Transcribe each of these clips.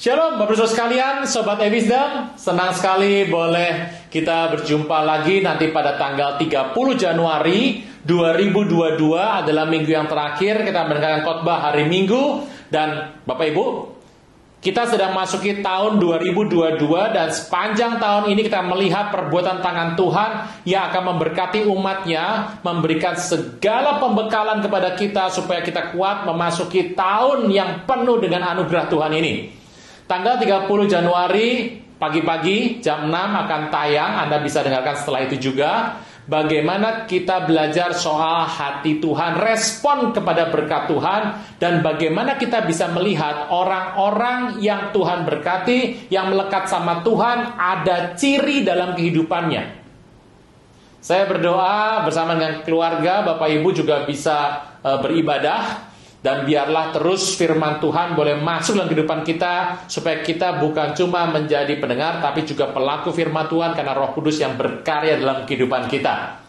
Shalom Bapak Ibu sekalian, Sobat E-Wisdom. Senang sekali boleh kita berjumpa lagi nanti pada tanggal 30 Januari 2022 adalah minggu yang terakhir kita mendengarkan khotbah hari Minggu. Dan Bapak Ibu, kita sedang masuki tahun 2022 dan sepanjang tahun ini kita melihat perbuatan tangan Tuhan yang akan memberkati umatnya, memberikan segala pembekalan kepada kita supaya kita kuat memasuki tahun yang penuh dengan anugerah Tuhan ini. Tanggal 30 Januari pagi-pagi jam 6 akan tayang, Anda bisa dengarkan setelah itu juga. Bagaimana kita belajar soal hati Tuhan, respon kepada berkat Tuhan, dan bagaimana kita bisa melihat orang-orang yang Tuhan berkati, yang melekat sama Tuhan, ada ciri dalam kehidupannya. Saya berdoa bersama dengan keluarga, Bapak Ibu juga bisa beribadah. Dan biarlah terus firman Tuhan boleh masuk dalam kehidupan kita, supaya kita bukan cuma menjadi pendengar, tapi juga pelaku firman Tuhan, karena Roh Kudus yang berkarya dalam kehidupan kita.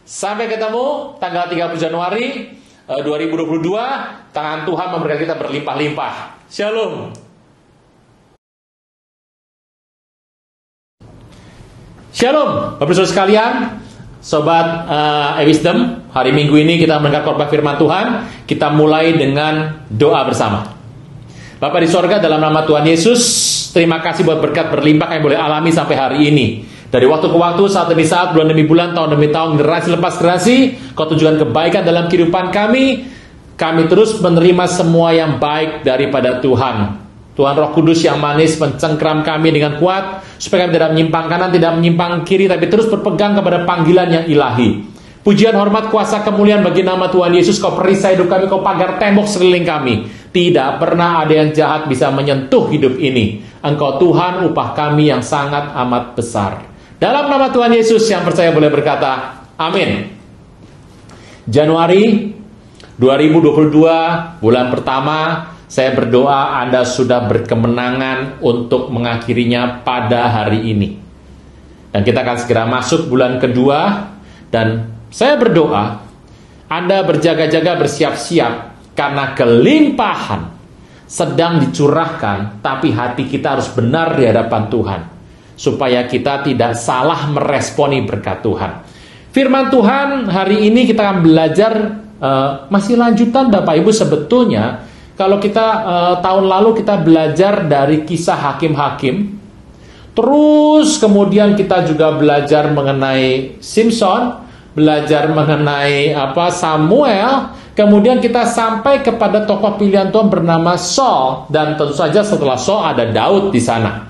Sampai ketemu tanggal 30 Januari 2022. Tangan Tuhan memberkati kita berlimpah-limpah. Shalom. Shalom Bapak Ibu sekalian, Sobat E-Wisdom. Hari Minggu ini kita mendengar khotbah firman Tuhan. Kita mulai dengan doa bersama. Bapak di sorga, dalam nama Tuhan Yesus, terima kasih buat berkat berlimpah yang boleh alami sampai hari ini. Dari waktu ke waktu, saat demi saat, bulan demi bulan, tahun demi tahun, generasi lepas generasi, Kau tujukan kebaikan dalam kehidupan kami. Kami terus menerima semua yang baik daripada Tuhan. Tuhan Roh Kudus yang manis mencengkram kami dengan kuat, supaya kami tidak menyimpang kanan, tidak menyimpang kiri, tapi terus berpegang kepada panggilan yang ilahi. Pujian, hormat, kuasa, kemuliaan bagi nama Tuhan Yesus. Kau perisai hidup kami, Kau pagar tembok sekeliling kami. Tidak pernah ada yang jahat bisa menyentuh hidup ini. Engkau Tuhan, upah kami yang sangat amat besar. Dalam nama Tuhan Yesus, yang percaya boleh berkata, amin. Januari 2022, bulan pertama, saya berdoa Anda sudah berkemenangan untuk mengakhirinya pada hari ini. Dan kita akan segera masuk bulan kedua. Dan saya berdoa Anda berjaga-jaga, bersiap-siap, karena kelimpahan sedang dicurahkan. Tapi hati kita harus benar di hadapan Tuhan, supaya kita tidak salah meresponi berkat Tuhan. Firman Tuhan hari ini kita akan belajar, masih lanjutan Bapak Ibu. Sebetulnya kalau kita tahun lalu kita belajar dari kisah hakim-hakim, terus kemudian kita juga belajar mengenai Simpson, belajar mengenai Samuel, kemudian kita sampai kepada tokoh pilihan Tuhan bernama Saul, dan tentu saja setelah Saul ada Daud di sana.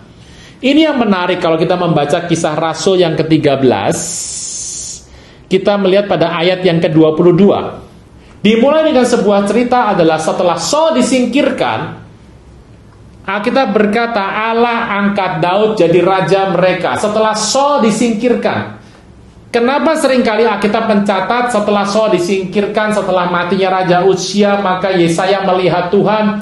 Ini yang menarik kalau kita membaca kisah Rasul yang ke-13, kita melihat pada ayat yang ke-22. Dimulai dengan sebuah cerita adalah setelah Saul disingkirkan, Alkitab berkata Allah angkat Daud jadi raja mereka setelah Saul disingkirkan. Kenapa seringkali Alkitab mencatat setelah Saul disingkirkan, setelah matinya Raja Uzia, maka Yesaya melihat Tuhan.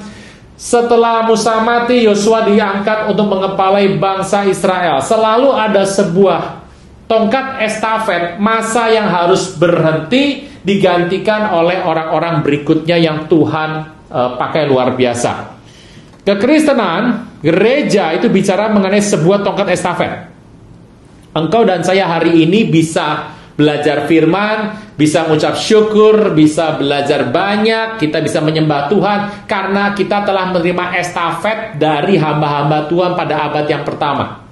Setelah Musa mati, Yosua diangkat untuk mengepalai bangsa Israel. Selalu ada sebuah tongkat estafet, masa yang harus berhenti, digantikan oleh orang-orang berikutnya yang Tuhan pakai luar biasa. Kekristenan, gereja itu bicara mengenai sebuah tongkat estafet. Engkau dan saya hari ini bisa belajar firman, bisa mengucap syukur, bisa belajar banyak, kita bisa menyembah Tuhan, karena kita telah menerima estafet dari hamba-hamba Tuhan pada abad yang pertama.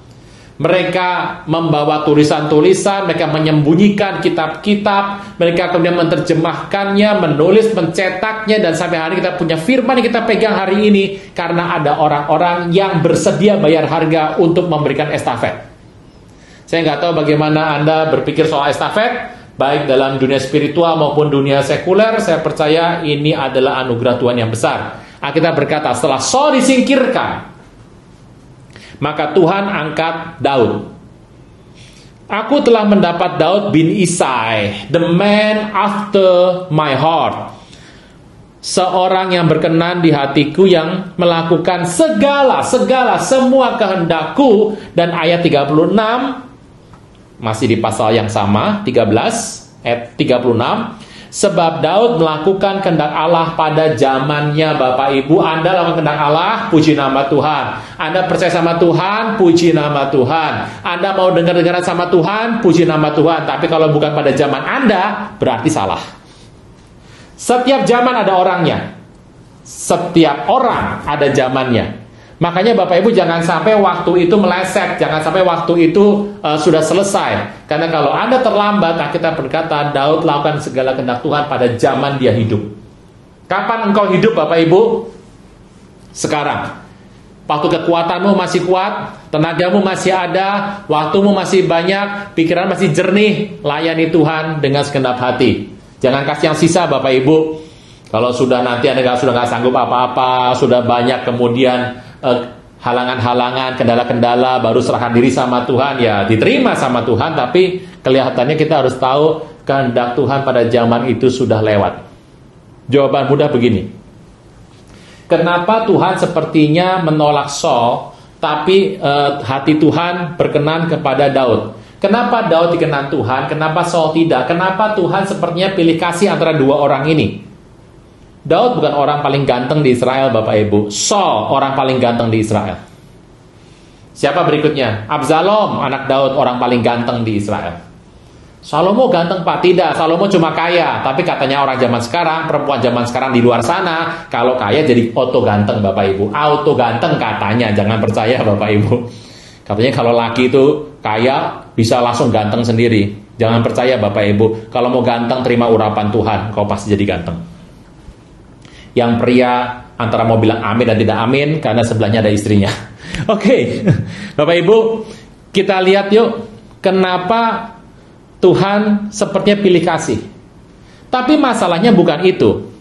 Mereka membawa tulisan-tulisan, mereka menyembunyikan kitab-kitab, mereka kemudian menerjemahkannya, menulis, mencetaknya, dan sampai hari kita punya firman yang kita pegang hari ini, karena ada orang-orang yang bersedia bayar harga untuk memberikan estafet. Saya nggak tahu bagaimana Anda berpikir soal estafet, baik dalam dunia spiritual maupun dunia sekuler. Saya percaya ini adalah anugerah Tuhan yang besar. Alkitab berkata setelah Saul disingkirkan, maka Tuhan angkat Daud. Aku telah mendapat Daud bin Isai, the man after my heart, seorang yang berkenan di hatiku, yang melakukan semua kehendakku. Dan ayat 36, masih di pasal yang sama, 13 ayat 36, Sebab Daud melakukan kehendak Allah pada zamannya, Bapak Ibu. Anda lakukan kehendak Allah, puji nama Tuhan. Anda percaya sama Tuhan, puji nama Tuhan. Anda mau dengar-dengaran sama Tuhan, puji nama Tuhan. Tapi kalau bukan pada zaman Anda, berarti salah. Setiap zaman ada orangnya. Setiap orang ada zamannya. Makanya Bapak Ibu jangan sampai waktu itu meleset, jangan sampai waktu itu sudah selesai. Karena kalau Anda terlambat, kita berkata Daud lakukan segala kehendak Tuhan pada zaman dia hidup. Kapan engkau hidup, Bapak Ibu? Sekarang. Waktu kekuatanmu masih kuat, tenagamu masih ada, waktumu masih banyak, pikiran masih jernih, layani Tuhan dengan segenap hati. Jangan kasih yang sisa, Bapak Ibu. Kalau sudah nanti Anda sudah nggak sanggup apa-apa, sudah banyak kemudian halangan-halangan, kendala-kendala, baru serahkan diri sama Tuhan, ya diterima sama Tuhan, tapi kelihatannya kita harus tahu kehendak Tuhan pada zaman itu sudah lewat. Jawaban mudah begini. Kenapa Tuhan sepertinya menolak Saul, tapi hati Tuhan berkenan kepada Daud? Kenapa Daud dikenan Tuhan, kenapa Saul tidak? Kenapa Tuhan sepertinya pilih kasih antara dua orang ini? Daud bukan orang paling ganteng di Israel, Bapak Ibu. Saul orang paling ganteng di Israel. Siapa berikutnya? Absalom, anak Daud, orang paling ganteng di Israel. Salomo ganteng, Pak? Tidak, Salomo cuma kaya. Tapi katanya orang zaman sekarang, perempuan zaman sekarang di luar sana, kalau kaya jadi auto ganteng, Bapak Ibu. Auto ganteng katanya, jangan percaya Bapak Ibu. Katanya kalau laki itu kaya, bisa langsung ganteng sendiri. Jangan percaya Bapak Ibu. Kalau mau ganteng, terima urapan Tuhan, kau pasti jadi ganteng. Yang pria antara mau bilang amin dan tidak amin karena sebelahnya ada istrinya. Oke, Bapak Ibu, kita lihat yuk kenapa Tuhan sepertinya pilih kasih. Tapi masalahnya bukan itu.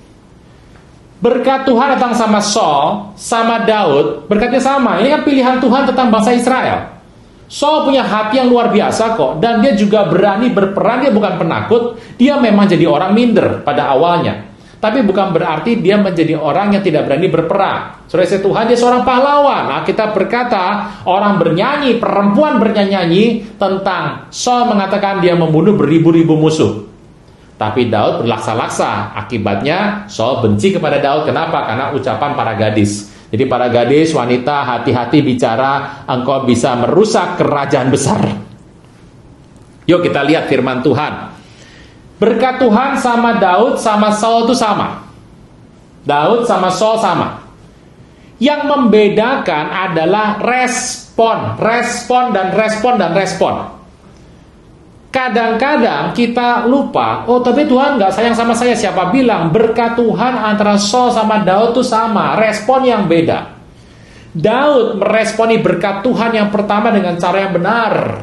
Berkat Tuhan datang sama Saul, sama Daud, berkatnya sama. Ini kan pilihan Tuhan tentang bangsa Israel. Saul punya hati yang luar biasa kok, dan dia juga berani berperang, dia bukan penakut. Dia memang jadi orang minder pada awalnya. Tapi bukan berarti dia menjadi orang yang tidak berani berperang. Saudara Tuhan, dia seorang pahlawan. Nah, kita berkata, orang bernyanyi, perempuan bernyanyi tentang Saul mengatakan dia membunuh beribu-ribu musuh. Tapi Daud berlaksa-laksa. Akibatnya Saul benci kepada Daud. Kenapa? Karena ucapan para gadis. Jadi para gadis, wanita, hati-hati bicara, engkau bisa merusak kerajaan besar. Yuk kita lihat firman Tuhan. Berkat Tuhan sama Daud sama Saul itu sama. Daud sama Saul sama. Yang membedakan adalah respon. Kadang-kadang kita lupa, oh tapi Tuhan nggak sayang sama saya. Siapa bilang? Berkat Tuhan antara Saul sama Daud itu sama. Respon yang beda. Daud meresponi berkat Tuhan yang pertama dengan cara yang benar.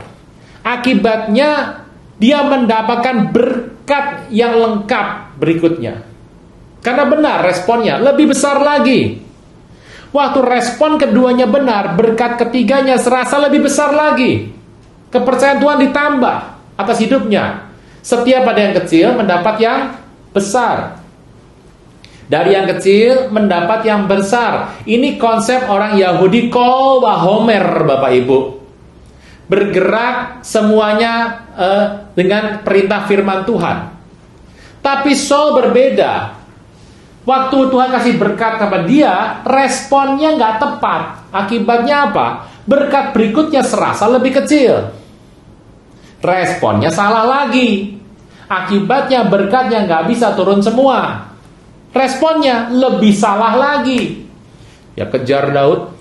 Akibatnya dia mendapatkan berkat yang lengkap berikutnya. Karena benar responnya, lebih besar lagi. Waktu respon keduanya benar, berkat ketiganya serasa lebih besar lagi. Kepercayaan Tuhan ditambah atas hidupnya. Setiap ada yang kecil mendapat yang besar. Dari yang kecil mendapat yang besar. Ini konsep orang Yahudi kol wahomer, Bapak Ibu. Bergerak semuanya dengan perintah firman Tuhan. Tapi Saul berbeda. Waktu Tuhan kasih berkat kepada dia, responnya nggak tepat. Akibatnya apa? Berkat berikutnya serasa lebih kecil. Responnya salah lagi. Akibatnya berkatnya nggak bisa turun semua. Responnya lebih salah lagi. Ya kejar Daud.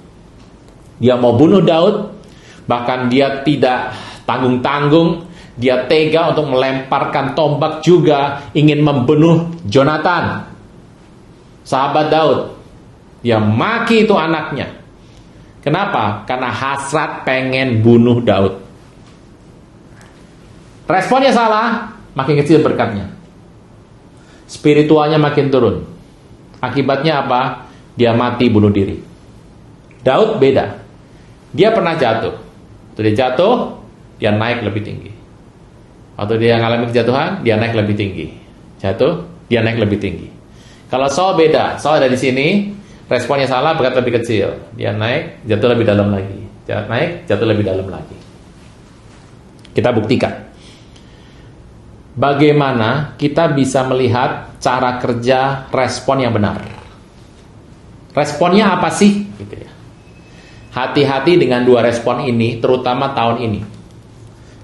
Dia mau bunuh Daud. Bahkan dia tidak tanggung-tanggung. Dia tega untuk melemparkan tombak juga. Ingin membunuh Jonathan, sahabat Daud. Dia maki itu anaknya. Kenapa? Karena hasrat pengen bunuh Daud. Responnya salah, makin kecil berkatnya. Spiritualnya makin turun. Akibatnya apa? Dia mati bunuh diri. Daud beda. Dia pernah jatuh. Waktu dia jatuh, dia naik lebih tinggi. Waktu dia mengalami kejatuhan, dia naik lebih tinggi. Jatuh, dia naik lebih tinggi. Kalau Saul beda. Saul ada di sini, responnya salah, berkat lebih kecil. Dia naik, jatuh lebih dalam lagi. Naik, jatuh lebih dalam lagi. Kita buktikan. bagaimana kita bisa melihat cara kerja respon yang benar. Responnya apa sih? Gitu ya. Hati-hati dengan dua respon ini, terutama tahun ini.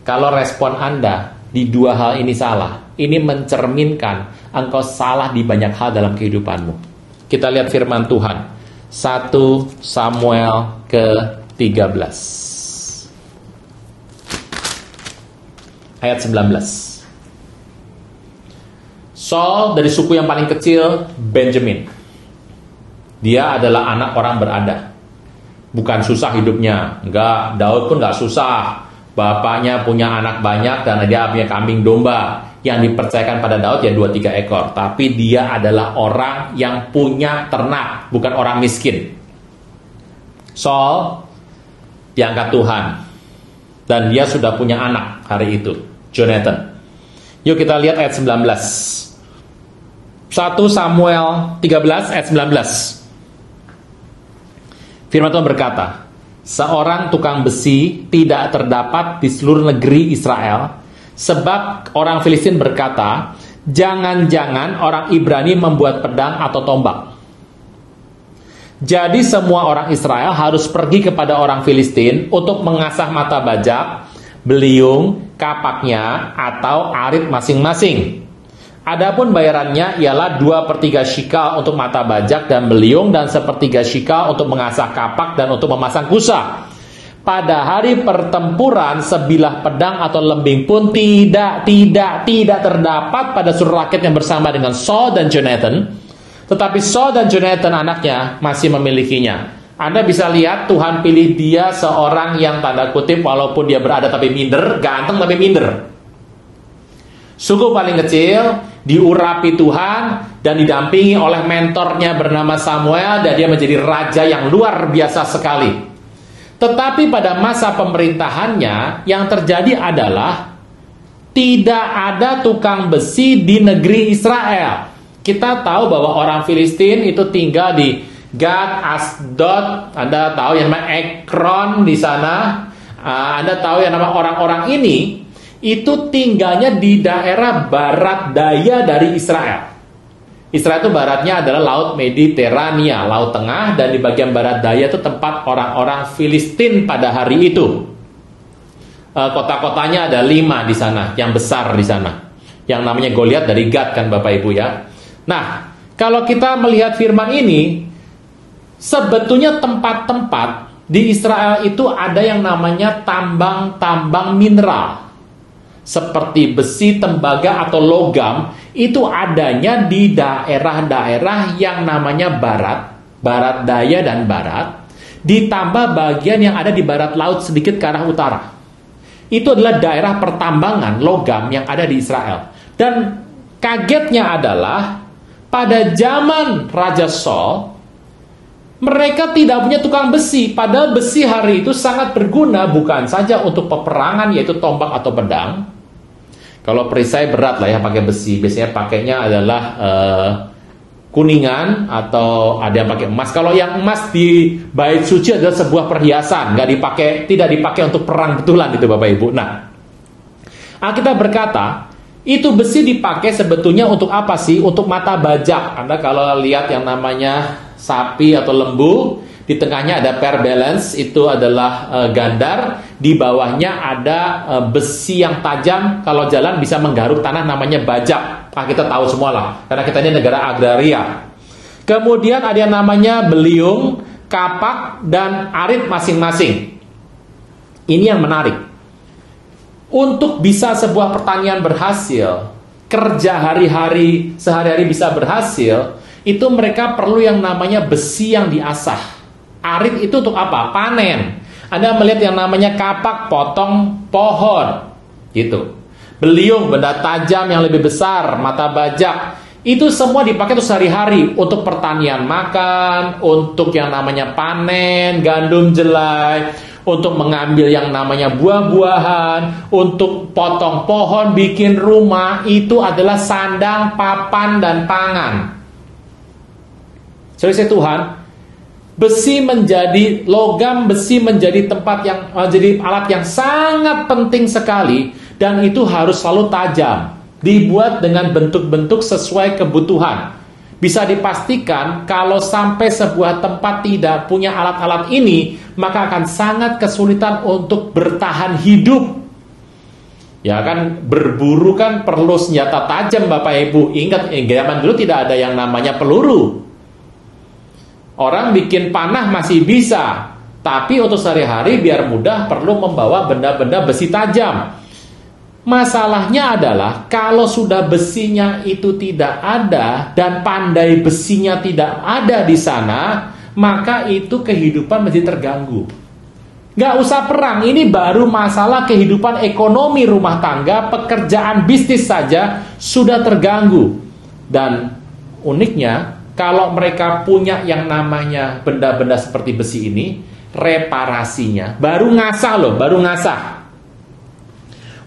Kalau respon Anda di dua hal ini salah, ini mencerminkan engkau salah di banyak hal dalam kehidupanmu. Kita lihat firman Tuhan. 1 Samuel ke-13 ayat 19. Saul dari suku yang paling kecil, Benjamin. Dia adalah anak orang berada. Bukan susah hidupnya. Enggak, Daud pun enggak susah. Bapaknya punya anak banyak dan dia punya kambing domba. Yang dipercayakan pada Daud ya 2-3 ekor. Tapi dia adalah orang yang punya ternak, bukan orang miskin. Saul diangkat Tuhan. Dan dia sudah punya anak hari itu, Jonathan. Yuk kita lihat ayat 19. 1 Samuel 13 ayat 19. Firman Tuhan berkata, seorang tukang besi tidak terdapat di seluruh negeri Israel, sebab orang Filistin berkata, jangan-jangan orang Ibrani membuat pedang atau tombak. Jadi semua orang Israel harus pergi kepada orang Filistin untuk mengasah mata bajak, beliung, kapaknya, atau arit masing-masing. Adapun bayarannya ialah 2/3 shikal untuk mata bajak dan beliung, dan 1/3 shikal untuk mengasah kapak dan untuk memasang kusa. Pada hari pertempuran, sebilah pedang atau lembing pun tidak terdapat pada seluruh rakyat yang bersama dengan Saul dan Jonathan. Tetapi Saul dan Jonathan anaknya masih memilikinya. Anda bisa lihat Tuhan pilih dia seorang yang tanda kutip walaupun dia berada tapi minder, ganteng tapi minder. Suku paling kecil, diurapi Tuhan dan didampingi oleh mentornya bernama Samuel, dan dia menjadi raja yang luar biasa sekali. Tetapi pada masa pemerintahannya yang terjadi adalah tidak ada tukang besi di negeri Israel. Kita tahu bahwa orang Filistin itu tinggal di Gad, Asdod, Anda tahu yang namanya Ekron di sana. Anda tahu yang nama orang-orang ini itu tinggalnya di daerah barat daya dari Israel. Israel itu baratnya adalah Laut Mediterania, Laut Tengah, dan di bagian barat daya itu tempat orang-orang Filistin pada hari itu. Kota-kotanya ada 5 di sana, yang besar di sana. Yang namanya Goliat dari Gad kan Bapak Ibu ya. Nah, kalau kita melihat firman ini, sebetulnya tempat-tempat di Israel itu ada yang namanya tambang-tambang mineral. Seperti besi, tembaga, atau logam, itu adanya di daerah-daerah yang namanya barat daya dan barat, ditambah bagian yang ada di barat laut sedikit ke arah utara. Itu adalah daerah pertambangan logam yang ada di Israel. Dan kagetnya adalah, pada zaman Raja Saul, mereka tidak punya tukang besi, padahal besi hari itu sangat berguna bukan saja untuk peperangan yaitu tombak atau pedang. Kalau perisai berat lah ya pakai besi, biasanya pakainya adalah kuningan atau ada yang pakai emas. Kalau yang emas di bait suci adalah sebuah perhiasan, tidak dipakai untuk perang betulan itu Bapak Ibu. Nah, Alkitab berkata, itu besi dipakai sebetulnya untuk apa sih? Untuk mata bajak. Anda kalau lihat yang namanya sapi atau lembu, di tengahnya ada pair balance, itu adalah gandar. Di bawahnya ada besi yang tajam, kalau jalan bisa menggaruk tanah, namanya bajak. Kita tahu semua lah, karena kita ini negara agraria. Kemudian ada yang namanya beliung, kapak, dan arit masing-masing. Ini yang menarik. Untuk bisa sebuah pertanian berhasil, kerja sehari-hari bisa berhasil, itu mereka perlu yang namanya besi yang diasah. Arit itu untuk apa? Panen. Anda melihat yang namanya kapak, potong pohon, gitu. Beliung, benda tajam yang lebih besar, mata bajak, itu semua dipakai untuk sehari-hari, untuk pertanian makan, untuk yang namanya panen, gandum jelai, untuk mengambil yang namanya buah-buahan, untuk potong pohon, bikin rumah, itu adalah sandang, papan, dan pangan. Saudara Tuhan, logam besi menjadi tempat yang jadi alat yang sangat penting sekali, dan itu harus selalu tajam. Dibuat dengan bentuk-bentuk sesuai kebutuhan. Bisa dipastikan kalau sampai sebuah tempat tidak punya alat-alat ini, maka akan sangat kesulitan untuk bertahan hidup. Ya kan, berburu kan perlu senjata tajam Bapak Ibu. Ingat, zaman dulu tidak ada yang namanya peluru. Orang bikin panah masih bisa, tapi untuk sehari-hari biar mudah perlu membawa benda-benda besi tajam. Masalahnya adalah kalau sudah besinya itu tidak ada dan pandai besinya tidak ada di sana, maka itu kehidupan menjadi terganggu. Gak usah perang, ini baru masalah kehidupan ekonomi rumah tangga, pekerjaan bisnis saja sudah terganggu. Dan uniknya, kalau mereka punya yang namanya benda-benda seperti besi ini, reparasinya baru ngasah loh, baru ngasah.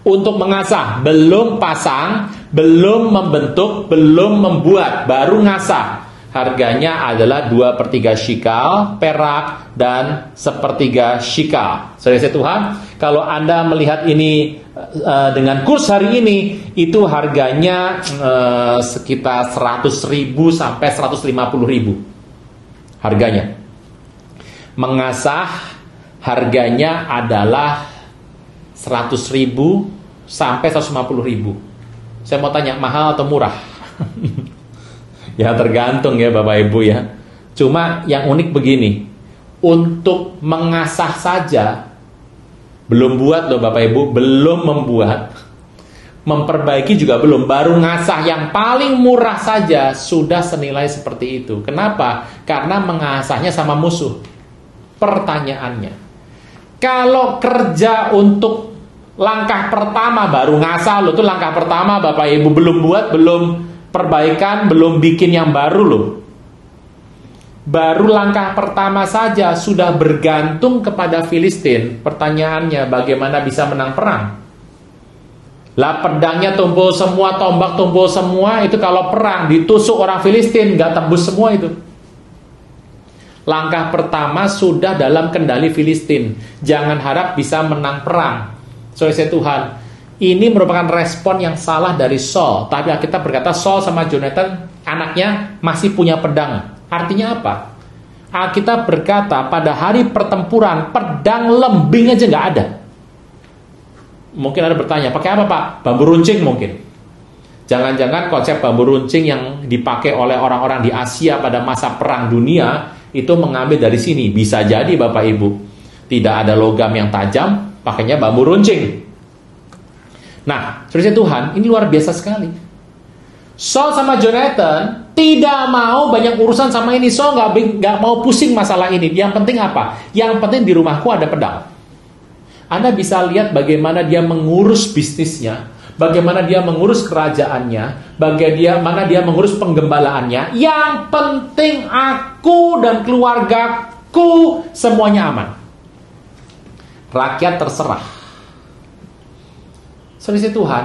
Untuk mengasah, belum pasang, belum membentuk, belum membuat, baru ngasah. Harganya adalah 2/3 shikal perak dan 1/3 shikal. Saudara Tuhan, kalau Anda melihat ini dengan kurs hari ini, itu harganya sekitar 100.000 sampai 150.000 harganya. Mengasah harganya adalah 100.000 sampai 150.000. Saya mau tanya, mahal atau murah? Ya tergantung ya Bapak Ibu ya. Cuma yang unik begini, untuk mengasah saja belum buat loh Bapak Ibu, belum membuat, memperbaiki juga belum, baru ngasah yang paling murah saja sudah senilai seperti itu. Kenapa? Karena mengasahnya sama musuh. Pertanyaannya, kalau kerja untuk langkah pertama baru ngasah loh, itu langkah pertama Bapak Ibu, belum buat, belum perbaikan, belum bikin yang baru loh. Baru langkah pertama saja sudah bergantung kepada Filistin. Pertanyaannya, bagaimana bisa menang perang? Lah pedangnya tumpul semua, tombak tumpul semua, itu kalau perang ditusuk orang Filistin, gak tembus semua itu. Langkah pertama sudah dalam kendali Filistin. Jangan harap bisa menang perang. Saudara Tuhan, ini merupakan respon yang salah dari Saul. Tapi kita berkata Saul sama Jonathan, anaknya masih punya pedang. Artinya apa? Alkitab berkata pada hari pertempuran pedang lembing aja nggak ada. Mungkin ada bertanya, pakai apa Pak? Bambu runcing mungkin. Jangan-jangan konsep bambu runcing yang dipakai oleh orang-orang di Asia pada masa perang dunia itu mengambil dari sini. Bisa jadi Bapak Ibu, tidak ada logam yang tajam, pakainya bambu runcing. Nah, saudara Tuhan, ini luar biasa sekali. Saul sama Jonathan tidak mau banyak urusan sama ini. Saul nggak mau pusing masalah ini. Yang penting apa? Yang penting di rumahku ada pedang. Anda bisa lihat bagaimana dia mengurus bisnisnya, bagaimana dia mengurus kerajaannya, bagaimana dia mengurus penggembalaannya. Yang penting aku dan keluargaku semuanya aman. Rakyat terserah. Saudara Tuhan,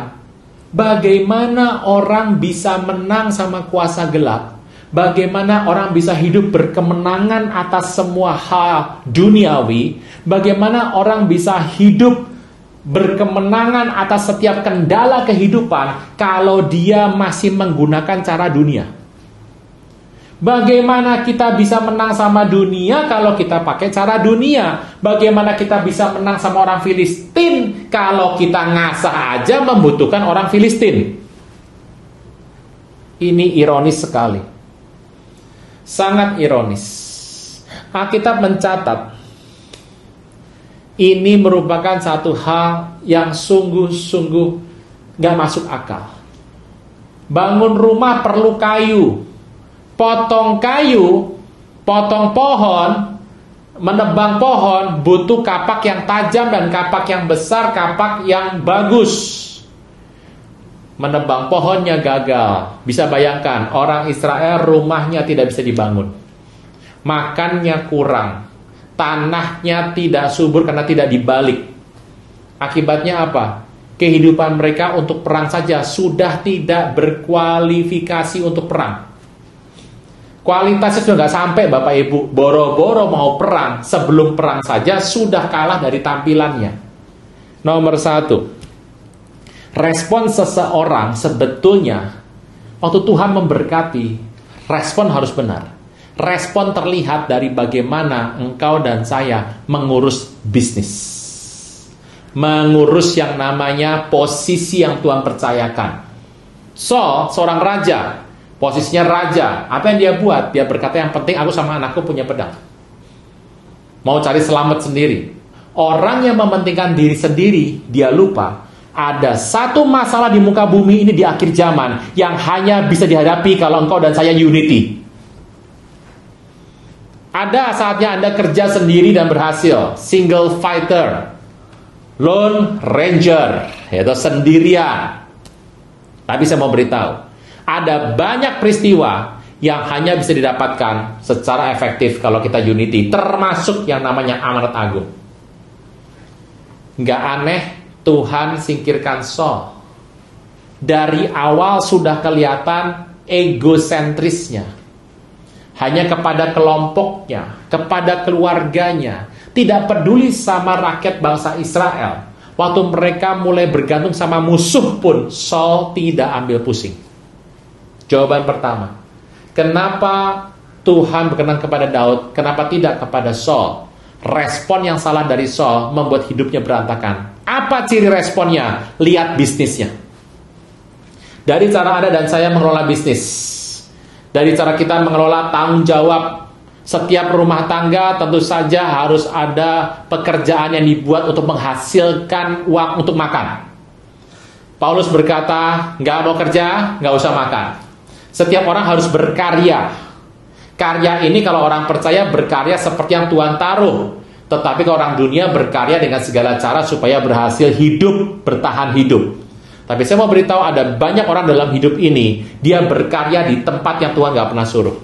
bagaimana orang bisa menang sama kuasa gelap? Bagaimana orang bisa hidup berkemenangan atas semua hal duniawi? Bagaimana orang bisa hidup berkemenangan atas setiap kendala kehidupan kalau dia masih menggunakan cara dunia? Bagaimana kita bisa menang sama dunia kalau kita pakai cara dunia? Bagaimana kita bisa menang sama orang Filistin kalau kita ngasah aja membutuhkan orang Filistin? Ini ironis sekali. Sangat ironis. Alkitab mencatat ini merupakan satu hal yang sungguh-sungguh gak masuk akal. Bangun rumah perlu kayu. Potong kayu, potong pohon, menebang pohon butuh kapak yang tajam dan kapak yang besar, kapak yang bagus. Menebang pohonnya gagal. Bisa bayangkan, orang Israel rumahnya tidak bisa dibangun. Makannya kurang. Tanahnya tidak subur karena tidak dibalik. Akibatnya apa? Kehidupan mereka untuk perang saja sudah tidak berkualifikasi untuk perang. Kualitasnya sudah nggak sampai Bapak Ibu. Boro-boro mau perang, sebelum perang saja sudah kalah dari tampilannya. Nomor 1, Respon seseorang sebetulnya, waktu Tuhan memberkati, respon harus benar. Respon terlihat dari bagaimana engkau dan saya mengurus bisnis. Mengurus yang namanya posisi yang Tuhan percayakan. Seorang raja, posisinya raja, apa yang dia buat? Dia berkata, yang penting aku sama anakku punya pedang. Mau cari selamat sendiri. Orang yang mementingkan diri sendiri, dia lupa ada satu masalah di muka bumi ini di akhir zaman yang hanya bisa dihadapi kalau engkau dan saya unity. Ada saatnya Anda kerja sendiri dan berhasil, single fighter, lone ranger, yaitu sendirian. Tapi saya mau beritahu, ada banyak peristiwa yang hanya bisa didapatkan secara efektif kalau kita unity, termasuk yang namanya amanat agung. Nggak aneh Tuhan singkirkan Saul. Dari awal sudah kelihatan egosentrisnya. Hanya kepada kelompoknya, kepada keluarganya. Tidak peduli sama rakyat bangsa Israel. Waktu mereka mulai bergantung sama musuh pun, Saul tidak ambil pusing. Jawaban pertama, kenapa Tuhan berkenan kepada Daud, kenapa tidak kepada Saul? Respon yang salah dari Saul membuat hidupnya berantakan. Apa ciri responnya? Lihat bisnisnya. Dari cara Anda dan saya mengelola bisnis, dari cara kita mengelola tanggung jawab, setiap rumah tangga tentu saja harus ada pekerjaan yang dibuat untuk menghasilkan uang untuk makan. Paulus berkata, nggak mau kerja, nggak usah makan. Setiap orang harus berkarya. Karya ini kalau orang percaya berkarya seperti yang Tuhan taruh. Tetapi kalau orang dunia berkarya dengan segala cara supaya berhasil hidup, bertahan hidup. Tapi saya mau beritahu ada banyak orang dalam hidup ini, dia berkarya di tempat yang Tuhan gak pernah suruh.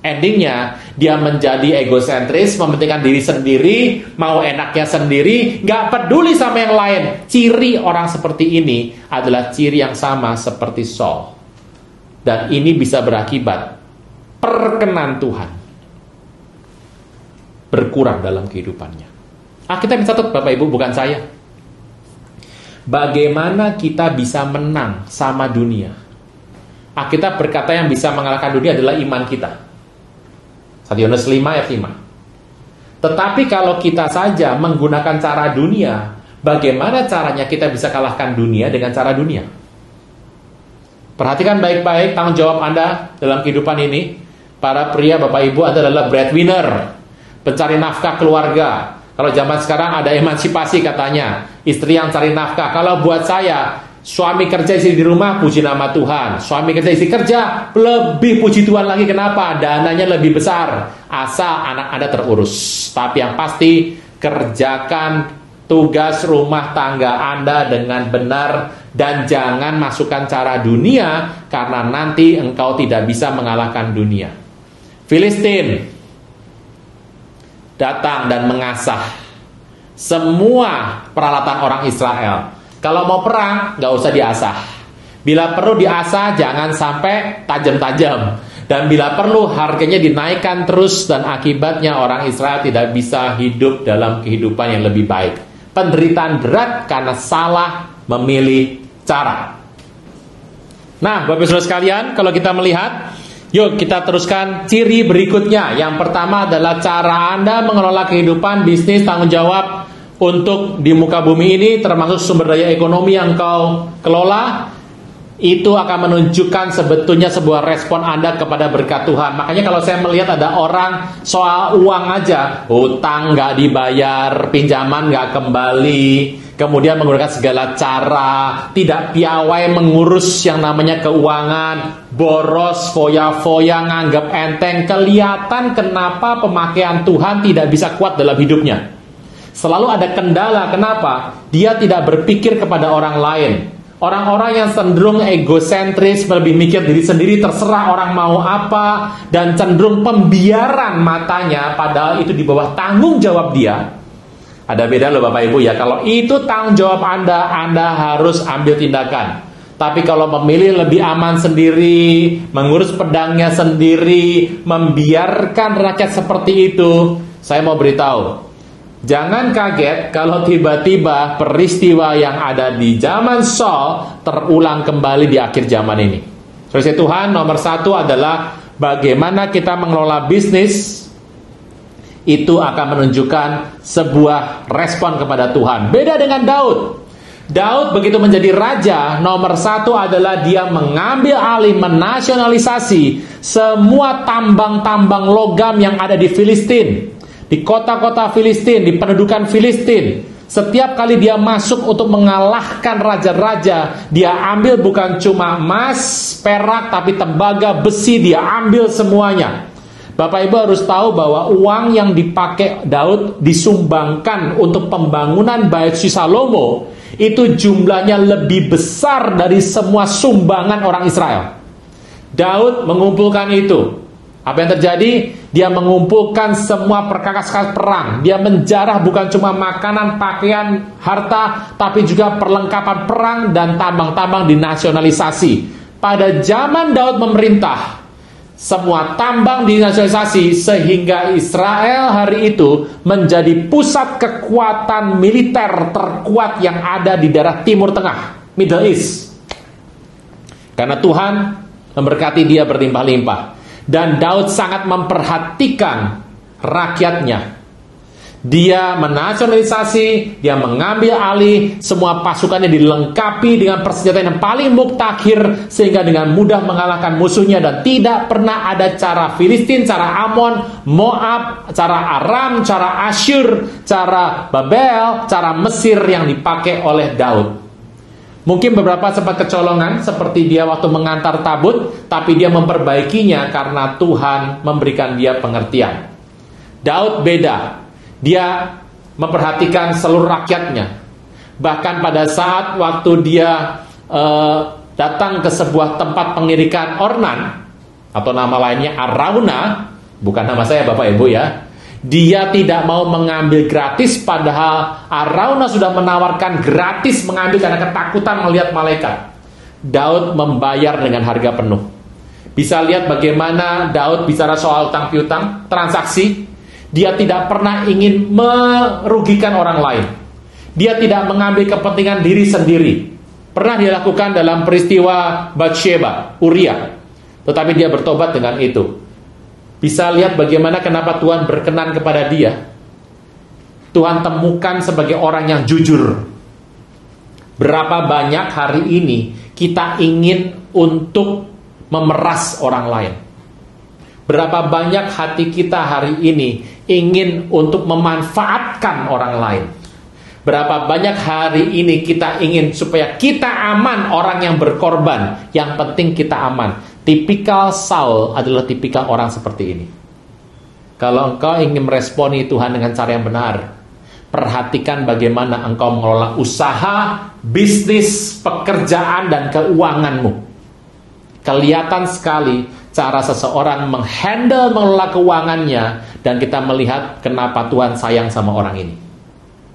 Endingnya, dia menjadi egosentris, mementingkan diri sendiri, mau enaknya sendiri, gak peduli sama yang lain. Ciri orang seperti ini adalah ciri yang sama seperti Saul. Dan ini bisa berakibat perkenan Tuhan berkurang dalam kehidupannya. Kita catat Bapak Ibu, bukan saya. Bagaimana kita bisa menang sama dunia? Kita berkata yang bisa mengalahkan dunia adalah iman kita. 1 Yohanes 5 ayat 5. Tetapi kalau kita saja menggunakan cara dunia, bagaimana caranya kita bisa kalahkan dunia dengan cara dunia? Perhatikan baik-baik tanggung jawab Anda dalam kehidupan ini. Para pria, Bapak Ibu, Anda adalah breadwinner, pencari nafkah keluarga. Kalau zaman sekarang ada emansipasi katanya, istri yang cari nafkah. Kalau buat saya, suami kerja, istri di rumah, puji nama Tuhan. Suami kerja, istri kerja, lebih puji Tuhan lagi. Kenapa? Dananya lebih besar, asal anak Anda terurus. Tapi yang pasti, kerjakan tugas rumah tangga Anda dengan benar. Dan jangan masukkan cara dunia, karena nanti engkau tidak bisa mengalahkan dunia. Filistin datang dan mengasah semua peralatan orang Israel. Kalau mau perang, nggak usah diasah. Bila perlu diasah, jangan sampai tajam-tajam. Dan bila perlu, harganya dinaikkan terus. Dan akibatnya orang Israel tidak bisa hidup dalam kehidupan yang lebih baik. Penderitaan berat karena salah memilih cara. Nah, Bapak Saudara sekalian, kalau kita melihat, yuk kita teruskan ciri berikutnya. Yang pertama adalah cara Anda mengelola kehidupan, bisnis, tanggung jawab untuk di muka bumi ini, termasuk sumber daya ekonomi yang kau kelola. Itu akan menunjukkan sebetulnya sebuah respon Anda kepada berkat Tuhan. Makanya kalau saya melihat ada orang soal uang aja, hutang nggak dibayar, pinjaman nggak kembali, kemudian menggunakan segala cara, tidak piawai mengurus yang namanya keuangan, boros, foya-foya, nganggap enteng. Kelihatan kenapa pemakaian Tuhan tidak bisa kuat dalam hidupnya. Selalu ada kendala. Kenapa? Dia tidak berpikir kepada orang lain. Orang-orang yang cenderung egosentris, lebih mikir diri sendiri, terserah orang mau apa, dan cenderung pembiaran matanya, padahal itu di bawah tanggung jawab dia. Ada beda loh Bapak Ibu ya. Kalau itu tanggung jawab Anda harus ambil tindakan. Tapi kalau memilih lebih aman sendiri, mengurus pedangnya sendiri, membiarkan rakyat seperti itu, saya mau beritahu, Jangan kaget kalau tiba-tiba peristiwa yang ada di zaman Saul terulang kembali di akhir zaman ini. Saudara Tuhan, nomor satu adalah bagaimana kita mengelola bisnis. Itu akan menunjukkan sebuah respon kepada Tuhan. Beda dengan Daud. Daud begitu menjadi raja, nomor satu adalah dia mengambil alih, menasionalisasi semua tambang-tambang logam yang ada di Filistin. Di kota-kota Filistin, di pendudukan Filistin. Setiap kali dia masuk untuk mengalahkan raja-raja, dia ambil bukan cuma emas, perak, tapi tembaga, besi, dia ambil semuanya. Bapak Ibu harus tahu bahwa uang yang dipakai Daud disumbangkan untuk pembangunan Bait Suci Salomo, itu jumlahnya lebih besar dari semua sumbangan orang Israel. Daud mengumpulkan itu. Apa yang terjadi? Dia mengumpulkan semua perkakas perang. Dia menjarah bukan cuma makanan, pakaian, harta, tapi juga perlengkapan perang dan tambang-tambang dinasionalisasi. Pada zaman Daud memerintah, semua tambang dinasionalisasi sehingga Israel hari itu menjadi pusat kekuatan militer terkuat yang ada di daerah Timur Tengah, Middle East. Karena Tuhan memberkati dia berlimpah-limpah. Dan Daud sangat memperhatikan rakyatnya. Dia menasionalisasi, dia mengambil alih, semua pasukannya dilengkapi dengan persenjataan yang paling muktakhir sehingga dengan mudah mengalahkan musuhnya, dan tidak pernah ada cara Filistin, cara Amon, Moab, cara Aram, cara Asyur, cara Babel, cara Mesir yang dipakai oleh Daud. Mungkin beberapa sempat kecolongan seperti dia waktu mengantar tabut, tapi dia memperbaikinya karena Tuhan memberikan dia pengertian. Daud beda. Dia memperhatikan seluruh rakyatnya. Bahkan pada saat waktu dia datang ke sebuah tempat pengirikan ornan, atau nama lainnya Arauna, bukan nama saya Bapak Ibu ya, dia tidak mau mengambil gratis, padahal Arauna sudah menawarkan gratis mengambil karena ketakutan melihat malaikat. Daud membayar dengan harga penuh. Bisa lihat bagaimana Daud bicara soal utang piutang, transaksi. Dia tidak pernah ingin merugikan orang lain. Dia tidak mengambil kepentingan diri sendiri. Pernah dilakukan dalam peristiwa Batsheba, Uria. Tetapi dia bertobat dengan itu. Bisa lihat bagaimana kenapa Tuhan berkenan kepada dia. Tuhan temukan sebagai orang yang jujur. Berapa banyak hari ini kita ingin untuk memeras orang lain. Berapa banyak hati kita hari ini ingin untuk memanfaatkan orang lain. Berapa banyak hari ini kita ingin supaya kita aman, orang yang berkorban. Yang penting kita aman. Tipikal Saul adalah tipikal orang seperti ini. Kalau engkau ingin meresponi Tuhan dengan cara yang benar, perhatikan bagaimana engkau mengelola usaha, bisnis, pekerjaan, dan keuanganmu. Kelihatan sekali cara seseorang mengelola keuangannya, dan kita melihat kenapa Tuhan sayang sama orang ini.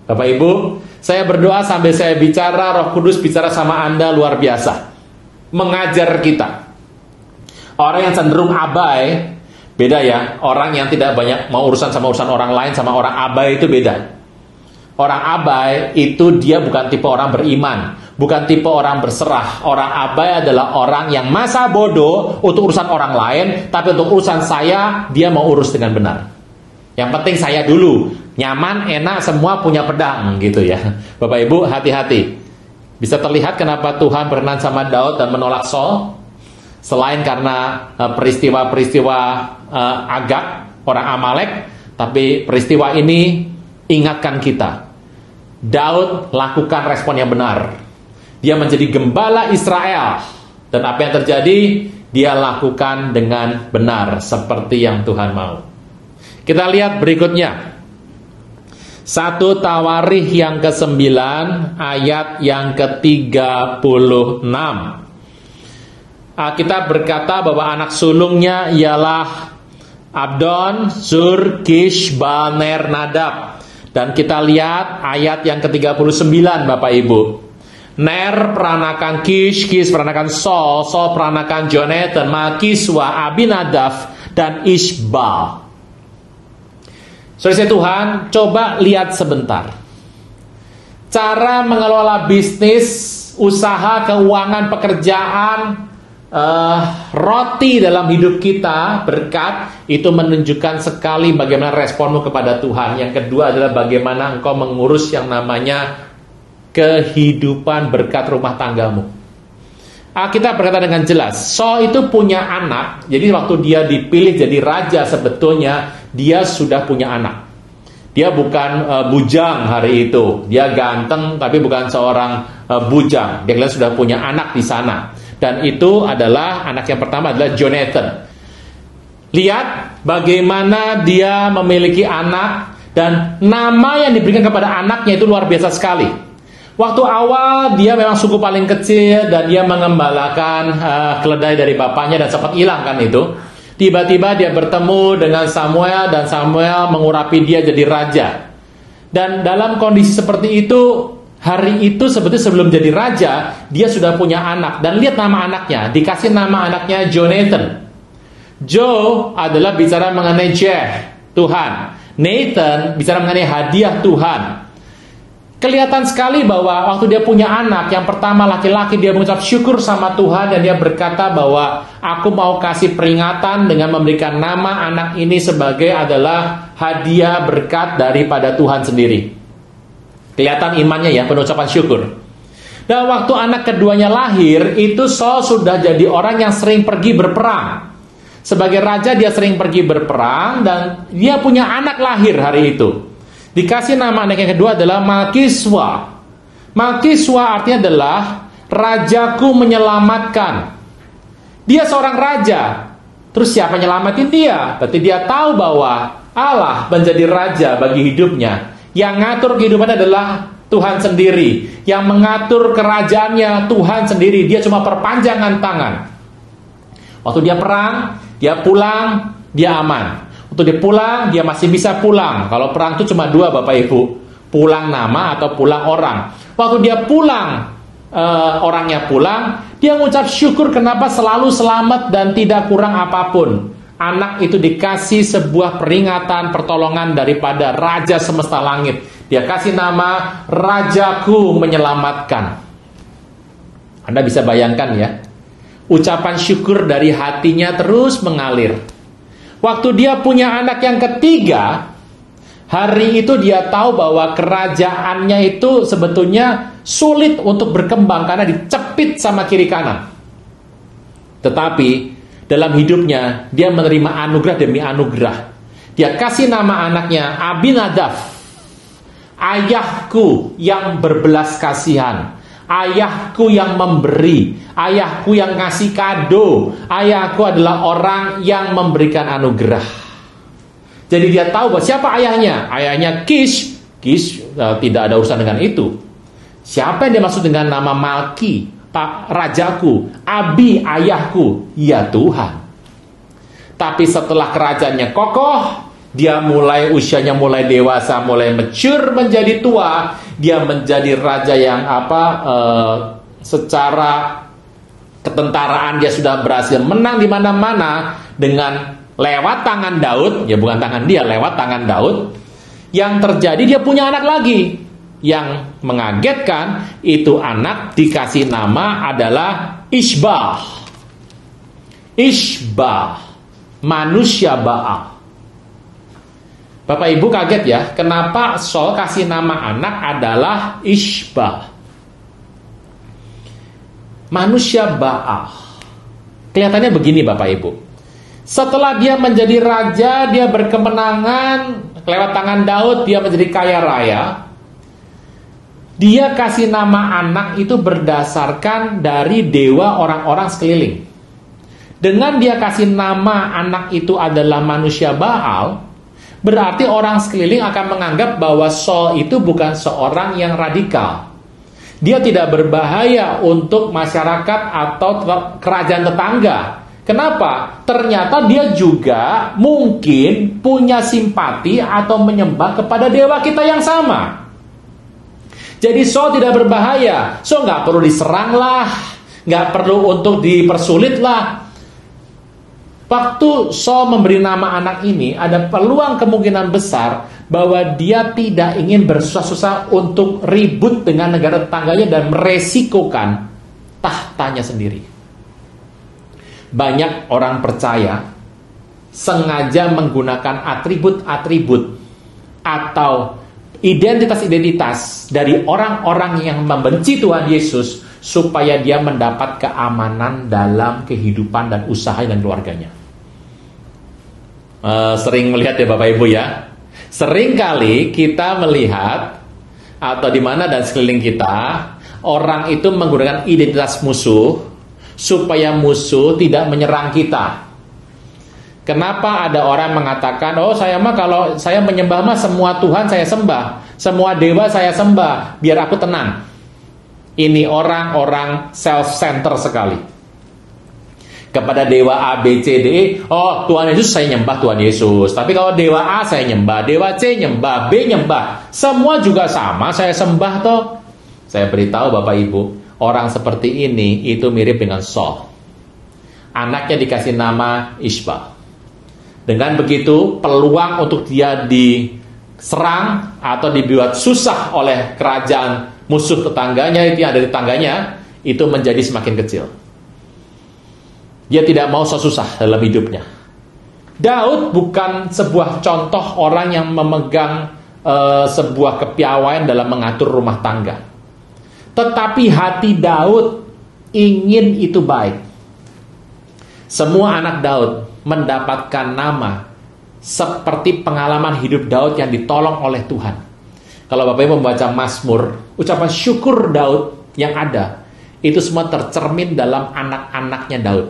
Bapak Ibu, saya berdoa sambil saya bicara, Roh Kudus bicara sama Anda luar biasa. Mengajar kita. Orang yang cenderung abai, beda ya. Orang yang tidak banyak mau urusan sama urusan orang lain, sama orang abai itu beda. Orang abai itu dia bukan tipe orang beriman, bukan tipe orang berserah. Orang abai adalah orang yang masa bodoh untuk urusan orang lain, tapi untuk urusan saya, dia mau urus dengan benar. Yang penting saya dulu, nyaman, enak, semua punya pedang gitu ya. Bapak Ibu hati-hati. Bisa terlihat kenapa Tuhan berkenan sama Daud dan menolak Saul. Selain karena peristiwa-peristiwa Agag, orang Amalek, tapi peristiwa ini ingatkan kita. Daud lakukan respon yang benar. Dia menjadi gembala Israel. Dan apa yang terjadi? Dia lakukan dengan benar seperti yang Tuhan mau. Kita lihat berikutnya. 1 Tawarikh yang ke-9 ayat yang ke-36. Kita berkata bahwa anak sulungnya ialah Abdon, Zur, Kish, Baal, Ner, Nadab. Dan kita lihat ayat yang ke-39 Bapak Ibu. Ner peranakan Kish, Kish peranakan Saul, Saul peranakan Jonathan, Malkiswa, Abinadab, dan Ishbal. Saudara Tuhan, coba lihat sebentar. Cara mengelola bisnis, usaha, keuangan, pekerjaan, roti dalam hidup kita, berkat, itu menunjukkan sekali bagaimana responmu kepada Tuhan. Yang kedua adalah bagaimana engkau mengurus yang namanya kehidupan berkat rumah tanggamu. Kita berkata dengan jelas, Saul itu punya anak. Jadi waktu dia dipilih jadi raja, sebetulnya dia sudah punya anak. Dia bukan bujang hari itu. Dia ganteng tapi bukan seorang bujang. Dia sudah punya anak di sana. Dan itu adalah anak yang pertama adalah Jonathan. Lihat bagaimana dia memiliki anak, dan nama yang diberikan kepada anaknya itu luar biasa sekali. Waktu awal dia memang suku paling kecil dan dia mengembalakan keledai dari bapaknya dan sempat hilang kan itu. Tiba-tiba dia bertemu dengan Samuel dan Samuel mengurapi dia jadi raja. Dan dalam kondisi seperti itu, hari itu sebetulnya sebelum jadi raja, dia sudah punya anak. Dan lihat nama anaknya, dikasih nama anaknya Jonathan. Joe adalah bicara mengenai Tuhan. Nathan bicara mengenai hadiah Tuhan. Kelihatan sekali bahwa waktu dia punya anak, yang pertama laki-laki, dia mengucap syukur sama Tuhan dan dia berkata bahwa aku mau kasih peringatan dengan memberikan nama anak ini sebagai adalah hadiah berkat daripada Tuhan sendiri. Kelihatan imannya ya, penucapan syukur. Dan waktu anak keduanya lahir, itu Saul sudah jadi orang yang sering pergi berperang. Sebagai raja dia sering pergi berperang dan dia punya anak lahir hari itu. Dikasih nama anak yang kedua adalah Malkiswa. Malkiswa artinya adalah rajaku menyelamatkan. Dia seorang raja. Terus siapa nyelamatin dia? Berarti dia tahu bahwa Allah menjadi raja bagi hidupnya. Yang ngatur kehidupannya adalah Tuhan sendiri. Yang mengatur kerajaannya Tuhan sendiri. Dia cuma perpanjangan tangan. Waktu dia perang, dia pulang, dia aman. Waktu dia pulang, dia masih bisa pulang. Kalau perang itu cuma dua Bapak Ibu, pulang nama atau pulang orang. Waktu dia pulang, orangnya pulang, dia mengucap syukur kenapa selalu selamat dan tidak kurang apapun. Anak itu dikasih sebuah peringatan, pertolongan daripada Raja semesta langit. Dia kasih nama Rajaku menyelamatkan. Anda bisa bayangkan ya, ucapan syukur dari hatinya terus mengalir. Waktu dia punya anak yang ketiga, hari itu dia tahu bahwa kerajaannya itu sebetulnya sulit untuk berkembang karena dicepit sama kiri kanan. Tetapi dalam hidupnya dia menerima anugerah demi anugerah. Dia kasih nama anaknya Abinadab, ayahku yang berbelas kasihan, ayahku yang memberi, ayahku yang ngasih kado, ayahku adalah orang yang memberikan anugerah. Jadi dia tahu bahwa siapa ayahnya. Ayahnya Kish tidak ada urusan dengan itu. Siapa yang dimaksud dengan nama Malki, Pak Rajaku, Abi ayahku, ya Tuhan. Tapi setelah kerajaannya kokoh, dia mulai usianya mulai dewasa, mulai mature menjadi tua, dia menjadi raja yang secara ketentaraan dia sudah berhasil menang di mana-mana dengan lewat tangan Daud, ya bukan tangan dia, lewat tangan Daud. Yang terjadi dia punya anak lagi. Yang mengagetkan itu anak dikasih nama adalah Ishbah. Ishbah, manusia Baal. Bapak Ibu kaget ya, kenapa Saul kasih nama anak adalah Ishbah, manusia Baal. Kelihatannya begini Bapak Ibu. Setelah dia menjadi raja, dia berkemenangan lewat tangan Daud, dia menjadi kaya raya. Dia kasih nama anak itu berdasarkan dari dewa orang-orang sekeliling. Dengan dia kasih nama anak itu adalah manusia Baal, berarti orang sekeliling akan menganggap bahwa Saul itu bukan seorang yang radikal. Dia tidak berbahaya untuk masyarakat atau kerajaan tetangga. Kenapa? Ternyata dia juga mungkin punya simpati atau menyembah kepada dewa kita yang sama. Jadi Saul tidak berbahaya. Saul nggak perlu diserang lah, nggak perlu untuk dipersulit lah. Waktu Saul memberi nama anak ini, ada peluang kemungkinan besar bahwa dia tidak ingin bersusah-susah untuk ribut dengan negara tetangganya dan meresikokan tahtanya sendiri. Banyak orang percaya sengaja menggunakan atribut-atribut atau identitas-identitas dari orang-orang yang membenci Tuhan Yesus supaya dia mendapat keamanan dalam kehidupan dan usaha dan keluarganya. Sering melihat ya Bapak Ibu ya. Sering kali kita melihat atau di mana dan sekeliling kita orang itu menggunakan identitas musuh supaya musuh tidak menyerang kita. Kenapa ada orang mengatakan, oh saya mah kalau saya menyembah mah semua Tuhan saya sembah, semua dewa saya sembah, biar aku tenang. Ini orang-orang self-center sekali. Kepada dewa A, B, C, D, E, oh Tuhan Yesus saya nyembah Tuhan Yesus. Tapi kalau dewa A saya nyembah, dewa C nyembah, B nyembah. Semua juga sama, saya sembah toh. Saya beritahu Bapak Ibu, orang seperti ini itu mirip dengan Saul. Anaknya dikasih nama Ishbal. Dengan begitu, peluang untuk dia diserang atau dibuat susah oleh kerajaan musuh tetangganya itu yang ada di tetangganya itu menjadi semakin kecil. Dia tidak mau susah dalam hidupnya. Daud bukan sebuah contoh orang yang memegang sebuah kepiawaian dalam mengatur rumah tangga. Tetapi hati Daud ingin itu baik. Semua anak Daud mendapatkan nama seperti pengalaman hidup Daud yang ditolong oleh Tuhan. Kalau Bapak Ibu membaca Mazmur, ucapan syukur Daud yang ada, itu semua tercermin dalam anak-anaknya Daud.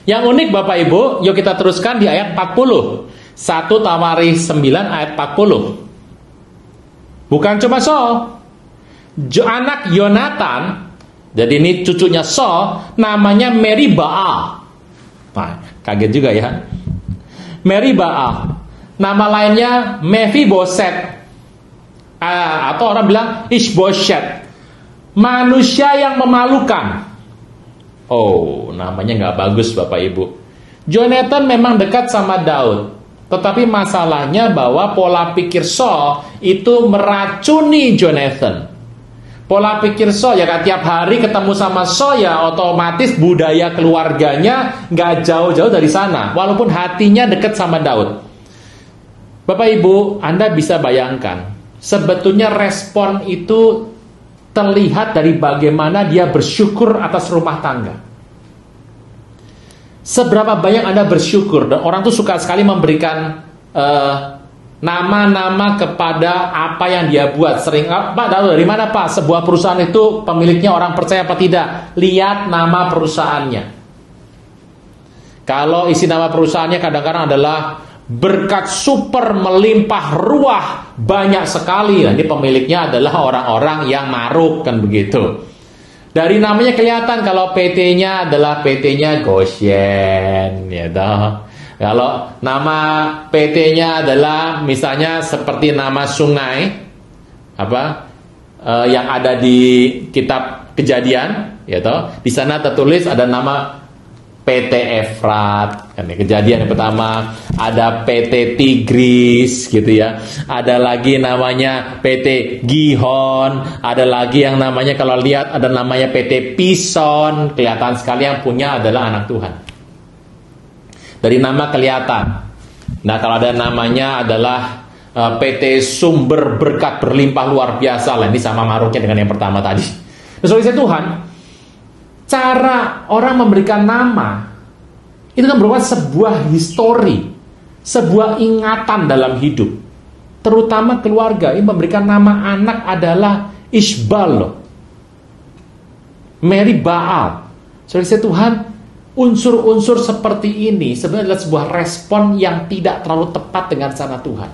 Yang unik Bapak Ibu, yuk kita teruskan di ayat 40. 1 Tawarikh 9 ayat 40. Bukan cuma Saul, anak Yonatan, jadi ini cucunya Saul, namanya Meribaal. Nah, kaget juga ya. Meribaal. Nama lainnya Mephiboset. Atau orang bilang Ishbosheth. Manusia yang memalukan. Oh, namanya nggak bagus Bapak Ibu. Jonathan memang dekat sama Daud. Tetapi masalahnya bahwa pola pikir Saul itu meracuni Jonathan. Pola pikir Saul ya kan tiap hari ketemu sama Saul ya otomatis budaya keluarganya nggak jauh-jauh dari sana. Walaupun hatinya dekat sama Daud. Bapak Ibu, Anda bisa bayangkan. Sebetulnya respon itu terlihat dari bagaimana dia bersyukur atas rumah tangga. Seberapa banyak Anda bersyukur, dan orang tuh suka sekali memberikan nama-nama kepada apa yang dia buat. Sering, Pak, dari mana Pak? Sebuah perusahaan itu pemiliknya orang percaya apa tidak? Lihat nama perusahaannya. Kalau isi nama perusahaannya kadang-kadang adalah berkat super melimpah ruah banyak sekali. Nanti pemiliknya adalah orang-orang yang maruk kan begitu. Dari namanya kelihatan kalau PT-nya adalah PT-nya Goshen, ya toh. Kalau nama PT-nya adalah misalnya seperti nama sungai yang ada di kitab Kejadian, ya toh. Di sana tertulis ada nama PT Efrat, kan, Kejadian yang pertama, ada PT Tigris gitu ya. Ada lagi namanya PT Gihon, ada lagi yang namanya kalau lihat ada namanya PT Pison, kelihatan sekali yang punya adalah anak Tuhan. Dari nama kelihatan. Nah, kalau ada namanya adalah PT Sumber Berkat Berlimpah Luar Biasa lah, ini sama maruknya dengan yang pertama tadi. Nah, saudara Tuhan, cara orang memberikan nama itu kan merupakan sebuah histori, sebuah ingatan dalam hidup. Terutama keluarga yang memberikan nama anak adalah Ishbal loh. Meribaal. Saudara Tuhan, unsur-unsur seperti ini sebenarnya adalah sebuah respon yang tidak terlalu tepat dengan rencana Tuhan.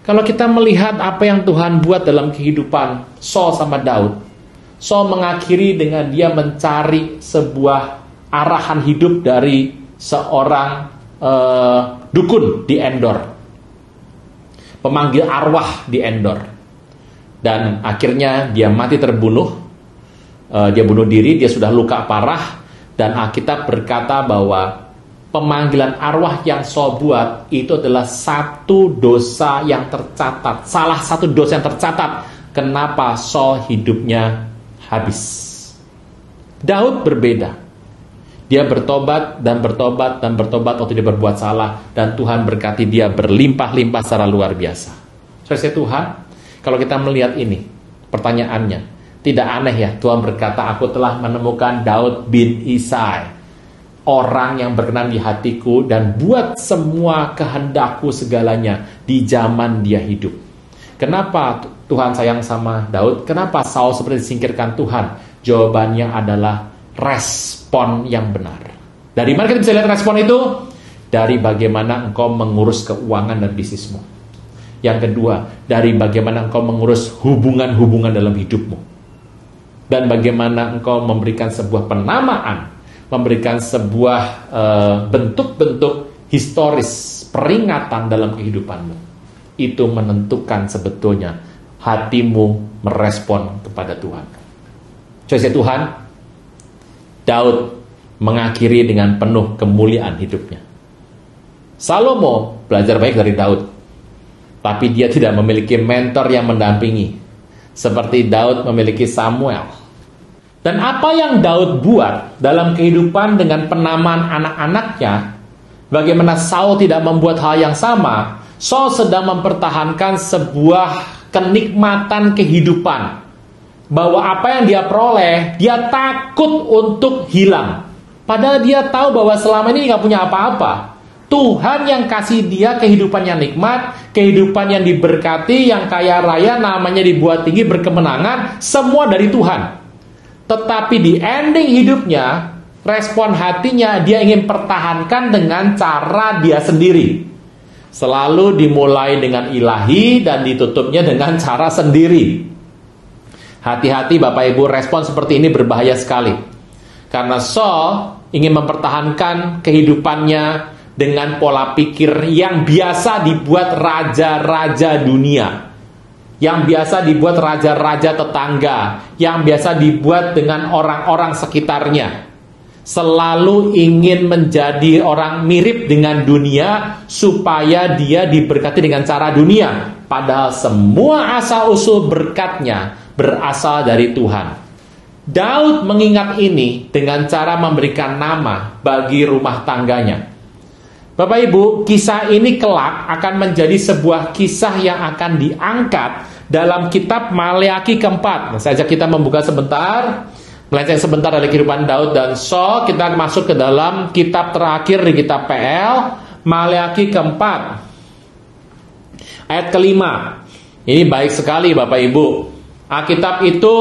Kalau kita melihat apa yang Tuhan buat dalam kehidupan Saul sama Daud, Saul mengakhiri dengan dia mencari sebuah arahan hidup dari seorang dukun di Endor, pemanggil arwah di Endor, dan akhirnya dia mati terbunuh. Dia bunuh diri, dia sudah luka parah, Dan Alkitab berkata bahwa pemanggilan arwah yang Saul buat itu adalah satu dosa yang tercatat. Salah satu dosa yang tercatat. Kenapa Saul hidupnya habis. Daud berbeda. Dia bertobat dan bertobat dan bertobat waktu dia berbuat salah. Dan Tuhan berkati dia berlimpah-limpah secara luar biasa. Saudara Tuhan, kalau kita melihat ini, pertanyaannya, tidak aneh ya, Tuhan berkata, aku telah menemukan Daud bin Isai, orang yang berkenan di hatiku dan buat semua kehendakku segalanya di zaman dia hidup. Kenapa Tuhan sayang sama Daud? Kenapa Saul seperti disingkirkan Tuhan? Jawabannya adalah respon yang benar. Dari mana kita bisa lihat respon itu? Dari bagaimana engkau mengurus keuangan dan bisnismu. Yang kedua, dari bagaimana engkau mengurus hubungan-hubungan dalam hidupmu. Dan bagaimana engkau memberikan sebuah penamaan, memberikan sebuah bentuk-bentuk historis, peringatan dalam kehidupanmu. Itu menentukan sebetulnya hatimu merespon kepada Tuhan. Saudara Tuhan, Daud mengakhiri dengan penuh kemuliaan hidupnya. Salomo belajar baik dari Daud, tapi dia tidak memiliki mentor yang mendampingi, seperti Daud memiliki Samuel. Dan apa yang Daud buat dalam kehidupan dengan penamaan anak-anaknya, bagaimana Saul tidak membuat hal yang sama. Saul sedang mempertahankan sebuah kenikmatan kehidupan, bahwa apa yang dia peroleh, dia takut untuk hilang. Padahal dia tahu bahwa selama ini nggak punya apa-apa. Tuhan yang kasih dia kehidupan yang nikmat, kehidupan yang diberkati, yang kaya raya, namanya dibuat tinggi, berkemenangan, semua dari Tuhan. Tetapi di ending hidupnya, respon hatinya dia ingin pertahankan dengan cara dia sendiri. Selalu dimulai dengan ilahi dan ditutupnya dengan cara sendiri. Hati-hati Bapak Ibu, respon seperti ini berbahaya sekali. Karena Saul ingin mempertahankan kehidupannya dengan pola pikir yang biasa dibuat raja-raja dunia, yang biasa dibuat raja-raja tetangga, yang biasa dibuat dengan orang-orang sekitarnya. Selalu ingin menjadi orang mirip dengan dunia supaya dia diberkati dengan cara dunia. Padahal semua asal-usul berkatnya berasal dari Tuhan. Daud mengingat ini dengan cara memberikan nama bagi rumah tangganya. Bapak Ibu, kisah ini kelak akan menjadi sebuah kisah yang akan diangkat dalam kitab Maleaki keempat. Nah, saya ajak kita membuka sebentar, melenceng sebentar dari kehidupan Daud dan Saul. Kita masuk ke dalam kitab terakhir di kitab PL, Maleaki keempat, ayat kelima. Ini baik sekali Bapak Ibu. Alkitab itu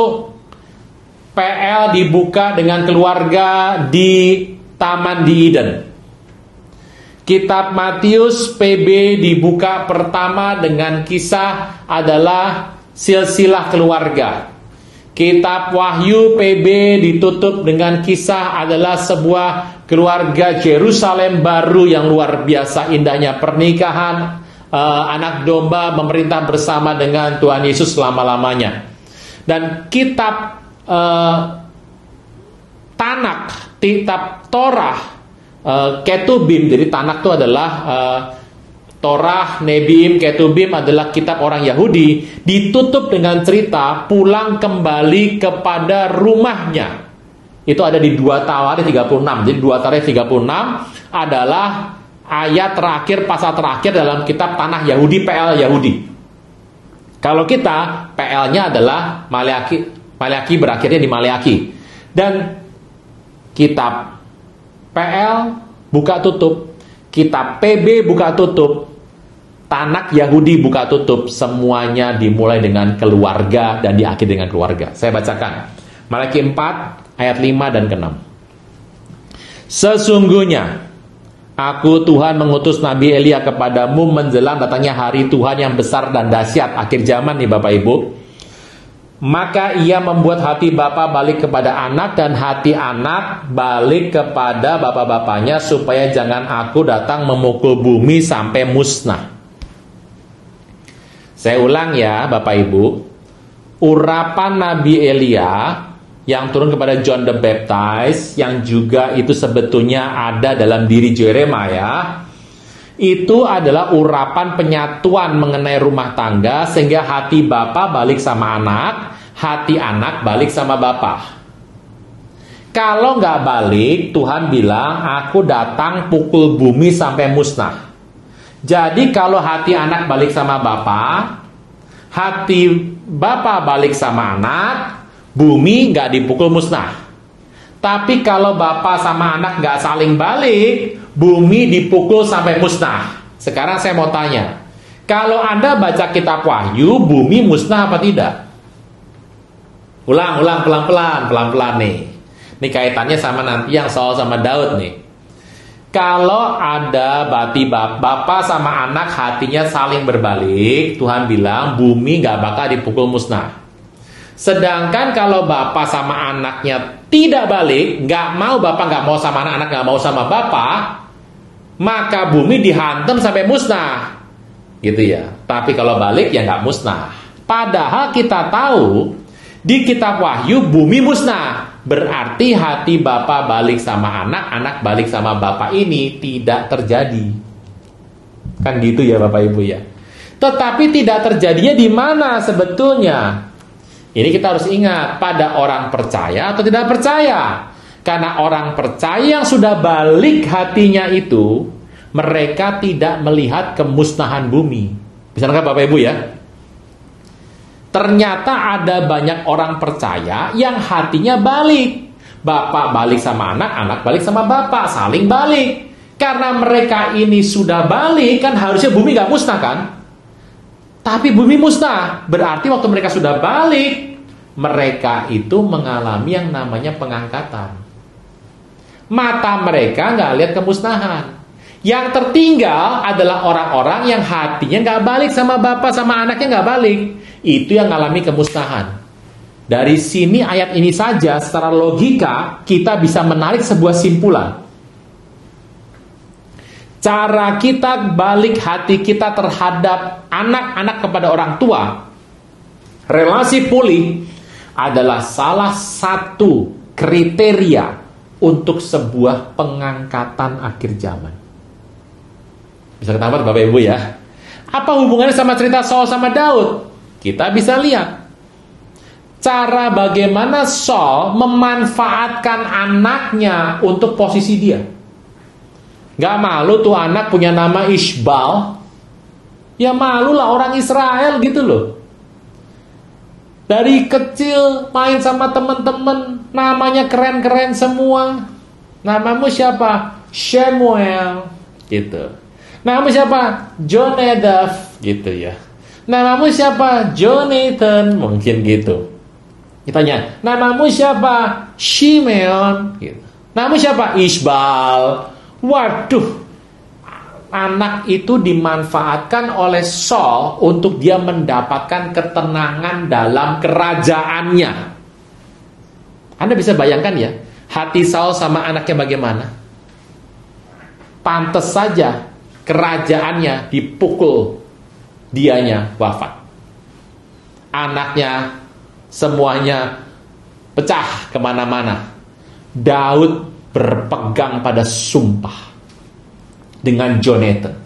PL dibuka dengan keluarga di Taman di Eden. Kitab Matius PB dibuka pertama dengan kisah adalah silsilah keluarga. Kitab Wahyu PB ditutup dengan kisah adalah sebuah keluarga Yerusalem baru yang luar biasa indahnya, pernikahan anak domba memerintah bersama dengan Tuhan Yesus selama-lamanya. Dan kitab Tanak, kitab Torah, Ketubim, jadi Tanak itu adalah Torah, Nebiim, Ketubim adalah kitab orang Yahudi, ditutup dengan cerita pulang kembali kepada rumahnya. Itu ada di 2 Tawarikh 36. Jadi 2 Tawarikh 36 adalah ayat terakhir, pasal terakhir dalam kitab Tanah Yahudi, PL Yahudi. Kalau kita, PL-nya adalah Maleaki. Maleaki berakhirnya di Maleaki. Dan kitab PL buka tutup, kitab PB buka tutup, Tanak Yahudi buka tutup, semuanya dimulai dengan keluarga dan diakhiri dengan keluarga. Saya bacakan Maleaki 4 ayat 5 dan ke-6. Sesungguhnya aku Tuhan mengutus Nabi Elia kepadamu menjelang datangnya hari Tuhan yang besar dan dahsyat, akhir zaman nih Bapak Ibu. Maka ia membuat hati bapa balik kepada anak dan hati anak balik kepada bapak-bapaknya, supaya jangan aku datang memukul bumi sampai musnah. Saya ulang ya Bapak Ibu. Urapan Nabi Elia yang turun kepada John the Baptist, yang juga itu sebetulnya ada dalam diri Yeremia, itu adalah urapan penyatuan mengenai rumah tangga, sehingga hati bapa balik sama anak, hati anak balik sama bapa. Kalau nggak balik, Tuhan bilang, aku datang pukul bumi sampai musnah. Jadi kalau hati anak balik sama bapa, hati bapa balik sama anak, bumi nggak dipukul musnah. Tapi kalau bapak sama anak nggak saling balik, bumi dipukul sampai musnah. Sekarang saya mau tanya, kalau Anda baca kitab Wahyu, bumi musnah apa tidak? Ulang, pelan-pelan nih. Ini kaitannya sama nanti yang Saul sama Daud nih. Kalau ada bapak sama anak hatinya saling berbalik, Tuhan bilang bumi nggak bakal dipukul musnah. Sedangkan kalau bapak sama anaknya tidak balik, nggak mau bapak nggak mau sama anak nggak mau sama bapak, maka bumi dihantam sampai musnah, gitu ya. Tapi kalau balik ya nggak musnah. Padahal kita tahu di kitab Wahyu bumi musnah. Berarti hati bapak balik sama anak, anak balik sama bapak ini tidak terjadi. Kan gitu ya Bapak Ibu ya. Tetapi tidak terjadinya di mana sebetulnya? Ini kita harus ingat, pada orang percaya atau tidak percaya. Karena orang percaya yang sudah balik hatinya itu, mereka tidak melihat kemusnahan bumi. Bisa nangkap Bapak Ibu ya? Ternyata ada banyak orang percaya yang hatinya balik. Bapak balik sama anak, anak balik sama bapak, saling balik. Karena mereka ini sudah balik, kan harusnya bumi gak musnah kan? Tapi bumi musnah. Berarti waktu mereka sudah balik, mereka itu mengalami yang namanya pengangkatan. Mata mereka gak lihat kemusnahan. Yang tertinggal adalah orang-orang yang hatinya gak balik sama bapak, sama anaknya gak balik. Itu yang mengalami kemusnahan. Dari sini ayat ini saja secara logika kita bisa menarik sebuah simpulan. Cara kita balik hati kita terhadap anak-anak kepada orang tua, relasi pulih adalah salah satu kriteria untuk sebuah pengangkatan akhir zaman. Bisa ketahuan Bapak Ibu ya. Apa hubungannya sama cerita Saul sama Daud? Kita bisa lihat cara bagaimana Saul memanfaatkan anaknya untuk posisi dia. Gak malu tuh anak punya nama Ishbal. Ya malu lah orang Israel gitu loh. Dari kecil main sama teman-teman, namanya keren-keren semua. Namamu siapa? Shemuel gitu. Namamu siapa? Jonadab gitu ya. Namamu siapa? Jonathan, mungkin gitu. Ditanya, namamu siapa? Shimeon gitu. Namamu siapa? Ishbal. Waduh, anak itu dimanfaatkan oleh Saul untuk dia mendapatkan ketenangan dalam kerajaannya. Anda bisa bayangkan ya, hati Saul sama anaknya bagaimana? Pantes saja kerajaannya dipukul, dianya wafat. Anaknya semuanya pecah kemana-mana. Daud berpegang pada sumpah dengan Jonathan,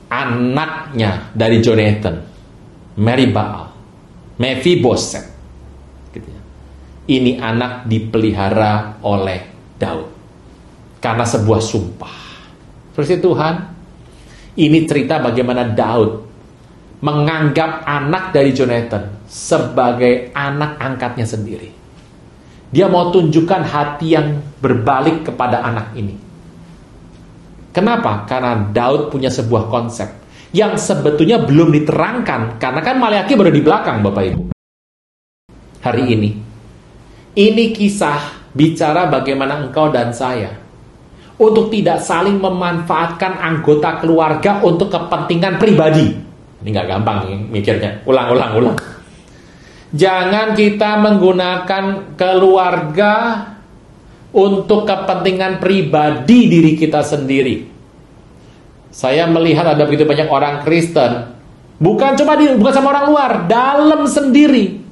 anaknya dari Jonathan, Meribaal, Mephiboset gitu ya. Ini anak dipelihara oleh Daud karena sebuah sumpah. Terus Tuhan, ini cerita bagaimana Daud menganggap anak dari Jonathan sebagai anak angkatnya sendiri. Dia mau tunjukkan hati yang berbalik kepada anak ini. Kenapa? Karena Daud punya sebuah konsep yang sebetulnya belum diterangkan, karena kan Maleakhi baru di belakang Bapak Ibu. Hari ini kisah bicara bagaimana engkau dan saya untuk tidak saling memanfaatkan anggota keluarga untuk kepentingan pribadi. Ini gak gampang nih mikirnya. Ulang. Jangan kita menggunakan keluarga untuk kepentingan pribadi diri kita sendiri. Saya melihat ada begitu banyak orang Kristen, bukan sama orang luar, dalam sendiri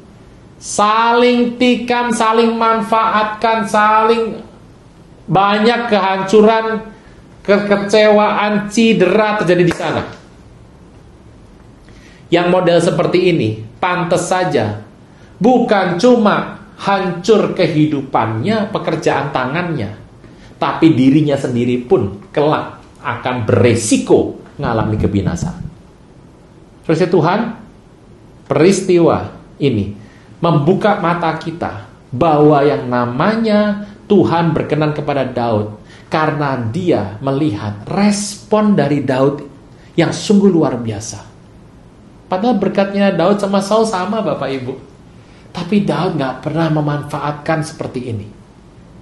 saling tikam, saling manfaatkan, saling banyak kehancuran, kekecewaan, cedera terjadi di sana. Yang model seperti ini pantas saja bukan cuma hancur kehidupannya, pekerjaan tangannya, tapi dirinya sendiri pun kelak akan beresiko mengalami kebinasaan. Saudara Tuhan, peristiwa ini membuka mata kita bahwa yang namanya Tuhan berkenan kepada Daud karena dia melihat respon dari Daud yang sungguh luar biasa. Padahal berkatnya Daud sama Saul sama, Bapak Ibu. Tapi Daud gak pernah memanfaatkan seperti ini.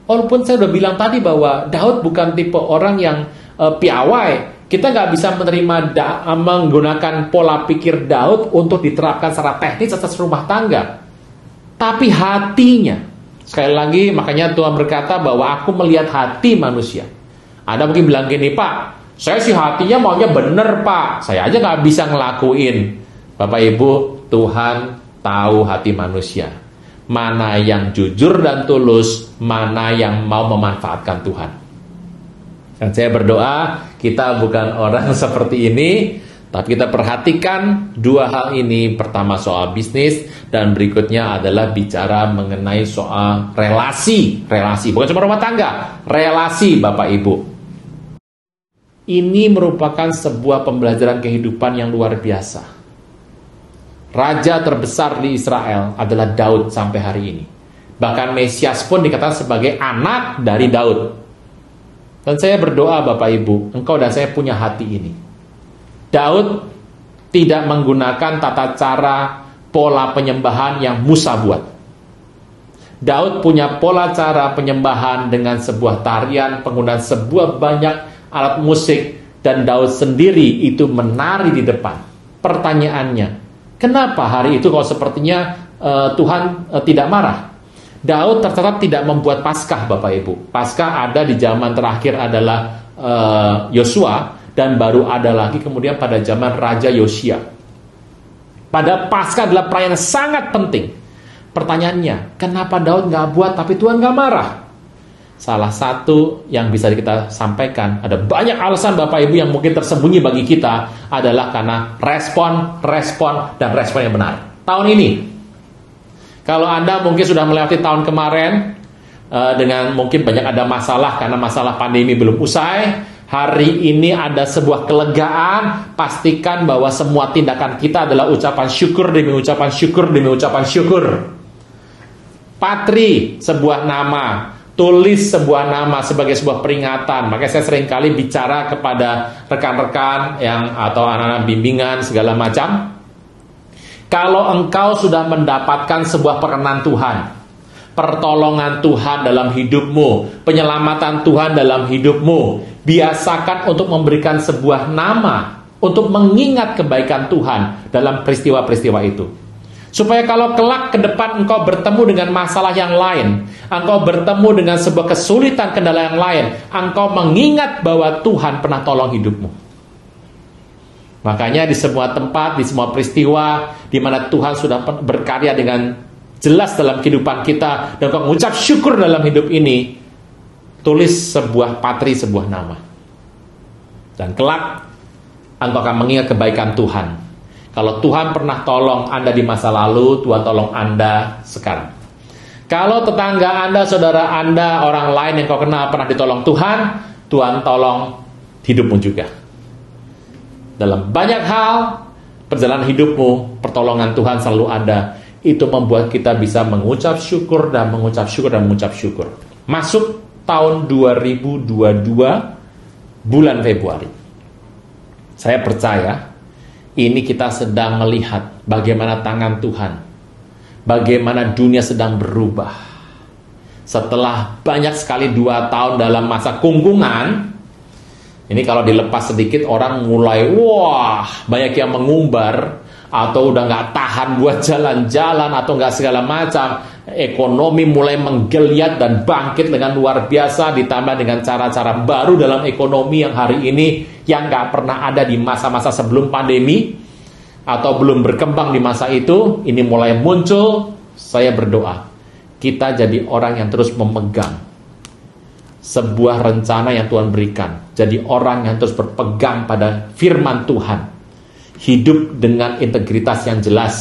Walaupun saya udah bilang tadi bahwa Daud bukan tipe orang yang piawai. Kita gak bisa menerima menggunakan pola pikir Daud untuk diterapkan secara teknis atas rumah tangga. Tapi hatinya, sekali lagi makanya Tuhan berkata bahwa aku melihat hati manusia. Ada mungkin bilang gini, Pak, saya sih hatinya maunya bener, Pak. Saya aja gak bisa ngelakuin. Bapak Ibu, Tuhan tahu hati manusia. Mana yang jujur dan tulus, mana yang mau memanfaatkan Tuhan. Dan saya berdoa, kita bukan orang seperti ini, tapi kita perhatikan dua hal ini. Pertama soal bisnis, dan berikutnya adalah bicara mengenai soal relasi. Relasi, bukan cuma rumah tangga, relasi Bapak Ibu. Ini merupakan sebuah pembelajaran kehidupan yang luar biasa. Raja terbesar di Israel adalah Daud sampai hari ini. Bahkan Mesias pun dikatakan sebagai anak dari Daud. Dan saya berdoa Bapak Ibu, engkau dan saya punya hati ini. Daud tidak menggunakan tata cara pola penyembahan yang Musa buat. Daud punya pola cara penyembahan dengan sebuah tarian, penggunaan sebuah banyak alat musik, dan Daud sendiri itu menari di depan. Pertanyaannya, kenapa hari itu kalau sepertinya Tuhan tidak marah? Daud tercatat tidak membuat Paskah, Bapak Ibu. Paskah ada di zaman terakhir adalah Yosua, dan baru ada lagi kemudian pada zaman Raja Yosia. Pada Paskah adalah perayaan yang sangat penting. Pertanyaannya, kenapa Daud nggak buat tapi Tuhan nggak marah? Salah satu yang bisa kita sampaikan, ada banyak alasan Bapak Ibu yang mungkin tersembunyi bagi kita, adalah karena respon yang benar. Tahun ini, kalau Anda mungkin sudah melewati tahun kemarin, dengan mungkin banyak ada masalah karena masalah pandemi belum usai, hari ini ada sebuah kelegaan. Pastikan bahwa semua tindakan kita adalah ucapan syukur demi ucapan syukur demi ucapan syukur. Patri, sebuah nama. Tulis sebuah nama sebagai sebuah peringatan. Makanya saya seringkali bicara kepada rekan-rekan yang atau anak-anak bimbingan segala macam. Kalau engkau sudah mendapatkan sebuah perkenan Tuhan, pertolongan Tuhan dalam hidupmu, penyelamatan Tuhan dalam hidupmu, biasakan untuk memberikan sebuah nama untuk mengingat kebaikan Tuhan dalam peristiwa-peristiwa itu. Supaya kalau kelak ke depan engkau bertemu dengan masalah yang lain, engkau bertemu dengan sebuah kesulitan, kendala yang lain, engkau mengingat bahwa Tuhan pernah tolong hidupmu. Makanya di semua tempat, di semua peristiwa di mana Tuhan sudah berkarya dengan jelas dalam kehidupan kita, dan engkau mengucap syukur dalam hidup ini, tulis sebuah patri, sebuah nama. Dan kelak engkau akan mengingat kebaikan Tuhan. Kalau Tuhan pernah tolong Anda di masa lalu, Tuhan tolong Anda sekarang. Kalau tetangga Anda, saudara Anda, orang lain yang kau kenal pernah ditolong Tuhan, Tuhan tolong hidupmu juga. Dalam banyak hal, perjalanan hidupmu, pertolongan Tuhan selalu ada. Itu membuat kita bisa mengucap syukur dan mengucap syukur dan mengucap syukur. Masuk tahun 2022, bulan Februari. Saya percaya ini kita sedang melihat bagaimana tangan Tuhan, bagaimana dunia sedang berubah. Setelah banyak sekali 2 tahun dalam masa kungkungan, ini kalau dilepas sedikit orang mulai banyak yang mengumbar, atau udah nggak tahan buat jalan-jalan, atau nggak segala macam. Ekonomi mulai menggeliat dan bangkit dengan luar biasa, ditambah dengan cara-cara baru dalam ekonomi yang hari ini yang nggak pernah ada di masa-masa sebelum pandemi atau belum berkembang di masa itu. Ini mulai muncul saya berdoa, kita jadi orang yang terus memegang sebuah rencana yang Tuhan berikan. Jadi orang yang terus berpegang pada firman Tuhan. Hidup dengan integritas yang jelas.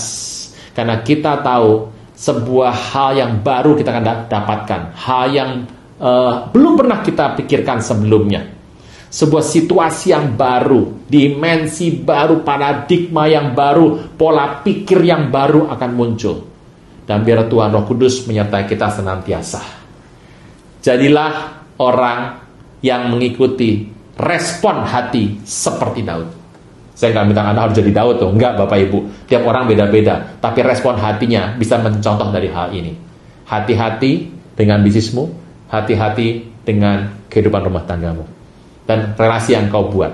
Karena kita tahu sebuah hal yang baru kita akan dapatkan. Hal yang belum pernah kita pikirkan sebelumnya. Sebuah situasi yang baru, dimensi baru, paradigma yang baru, pola pikir yang baru akan muncul. Dan biar Tuhan Roh Kudus menyertai kita senantiasa. Jadilah orang yang mengikuti respon hati seperti Daud. Saya nggak minta Anda harus jadi Daud tuh, enggak Bapak Ibu. Tiap orang beda-beda, tapi respon hatinya bisa mencontoh dari hal ini. Hati-hati dengan bisnismu, hati-hati dengan kehidupan rumah tanggamu, dan relasi yang kau buat.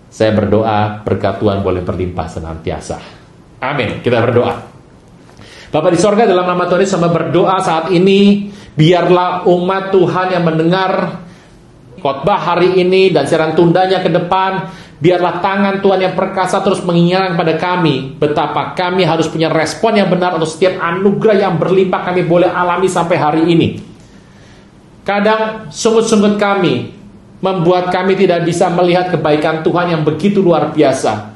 Saya berdoa berkat Tuhan boleh berlimpah senantiasa. Amin. Kita berdoa. Bapak di sorga, dalam nama Tuhan Yesus, hamba berdoa saat ini, biarlah umat Tuhan yang mendengar khotbah hari ini dan siaran tundanya ke depan, biarlah tangan Tuhan yang perkasa terus mengingatkan kepada kami betapa kami harus punya respon yang benar untuk setiap anugerah yang berlimpah kami boleh alami sampai hari ini. Kadang sungut-sungut kami membuat kami tidak bisa melihat kebaikan Tuhan yang begitu luar biasa.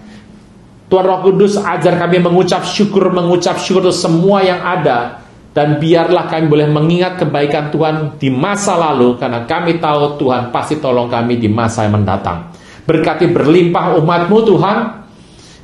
Tuhan Roh Kudus ajar kami mengucap syukur untuk semua yang ada. Dan biarlah kami boleh mengingat kebaikan Tuhan di masa lalu, karena kami tahu Tuhan pasti tolong kami di masa yang mendatang. Berkati berlimpah umat-Mu Tuhan,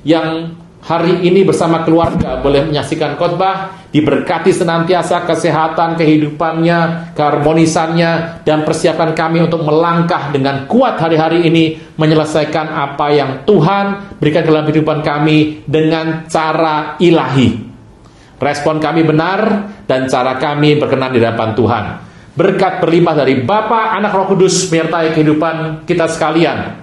yang hari ini bersama keluarga boleh menyaksikan khotbah, diberkati senantiasa kesehatan, kehidupannya, keharmonisannya, dan persiapkan kami untuk melangkah dengan kuat hari-hari ini, menyelesaikan apa yang Tuhan berikan dalam kehidupan kami dengan cara ilahi. Respon kami benar dan cara kami berkenan di hadapan Tuhan. Berkat berlimpah dari Bapa, Anak, Roh Kudus menyertai kehidupan kita sekalian.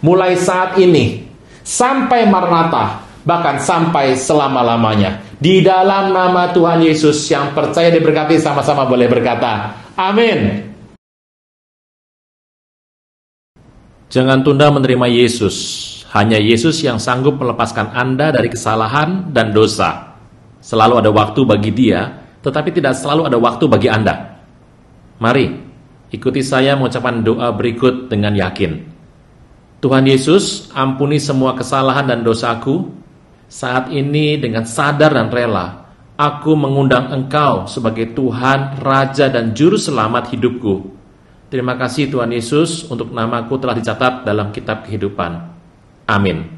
Mulai saat ini sampai Maranatha, bahkan sampai selama-lamanya. Di dalam nama Tuhan Yesus yang percaya diberkati, sama-sama boleh berkata, amin. Jangan tunda menerima Yesus. Hanya Yesus yang sanggup melepaskan Anda dari kesalahan dan dosa. Selalu ada waktu bagi Dia, tetapi tidak selalu ada waktu bagi Anda. Mari, ikuti saya mengucapkan doa berikut dengan yakin. Tuhan Yesus, ampuni semua kesalahan dan dosaku. Saat ini dengan sadar dan rela, aku mengundang Engkau sebagai Tuhan, Raja dan Juru Selamat hidupku. Terima kasih Tuhan Yesus, untuk namaku telah dicatat dalam kitab kehidupan. Amin.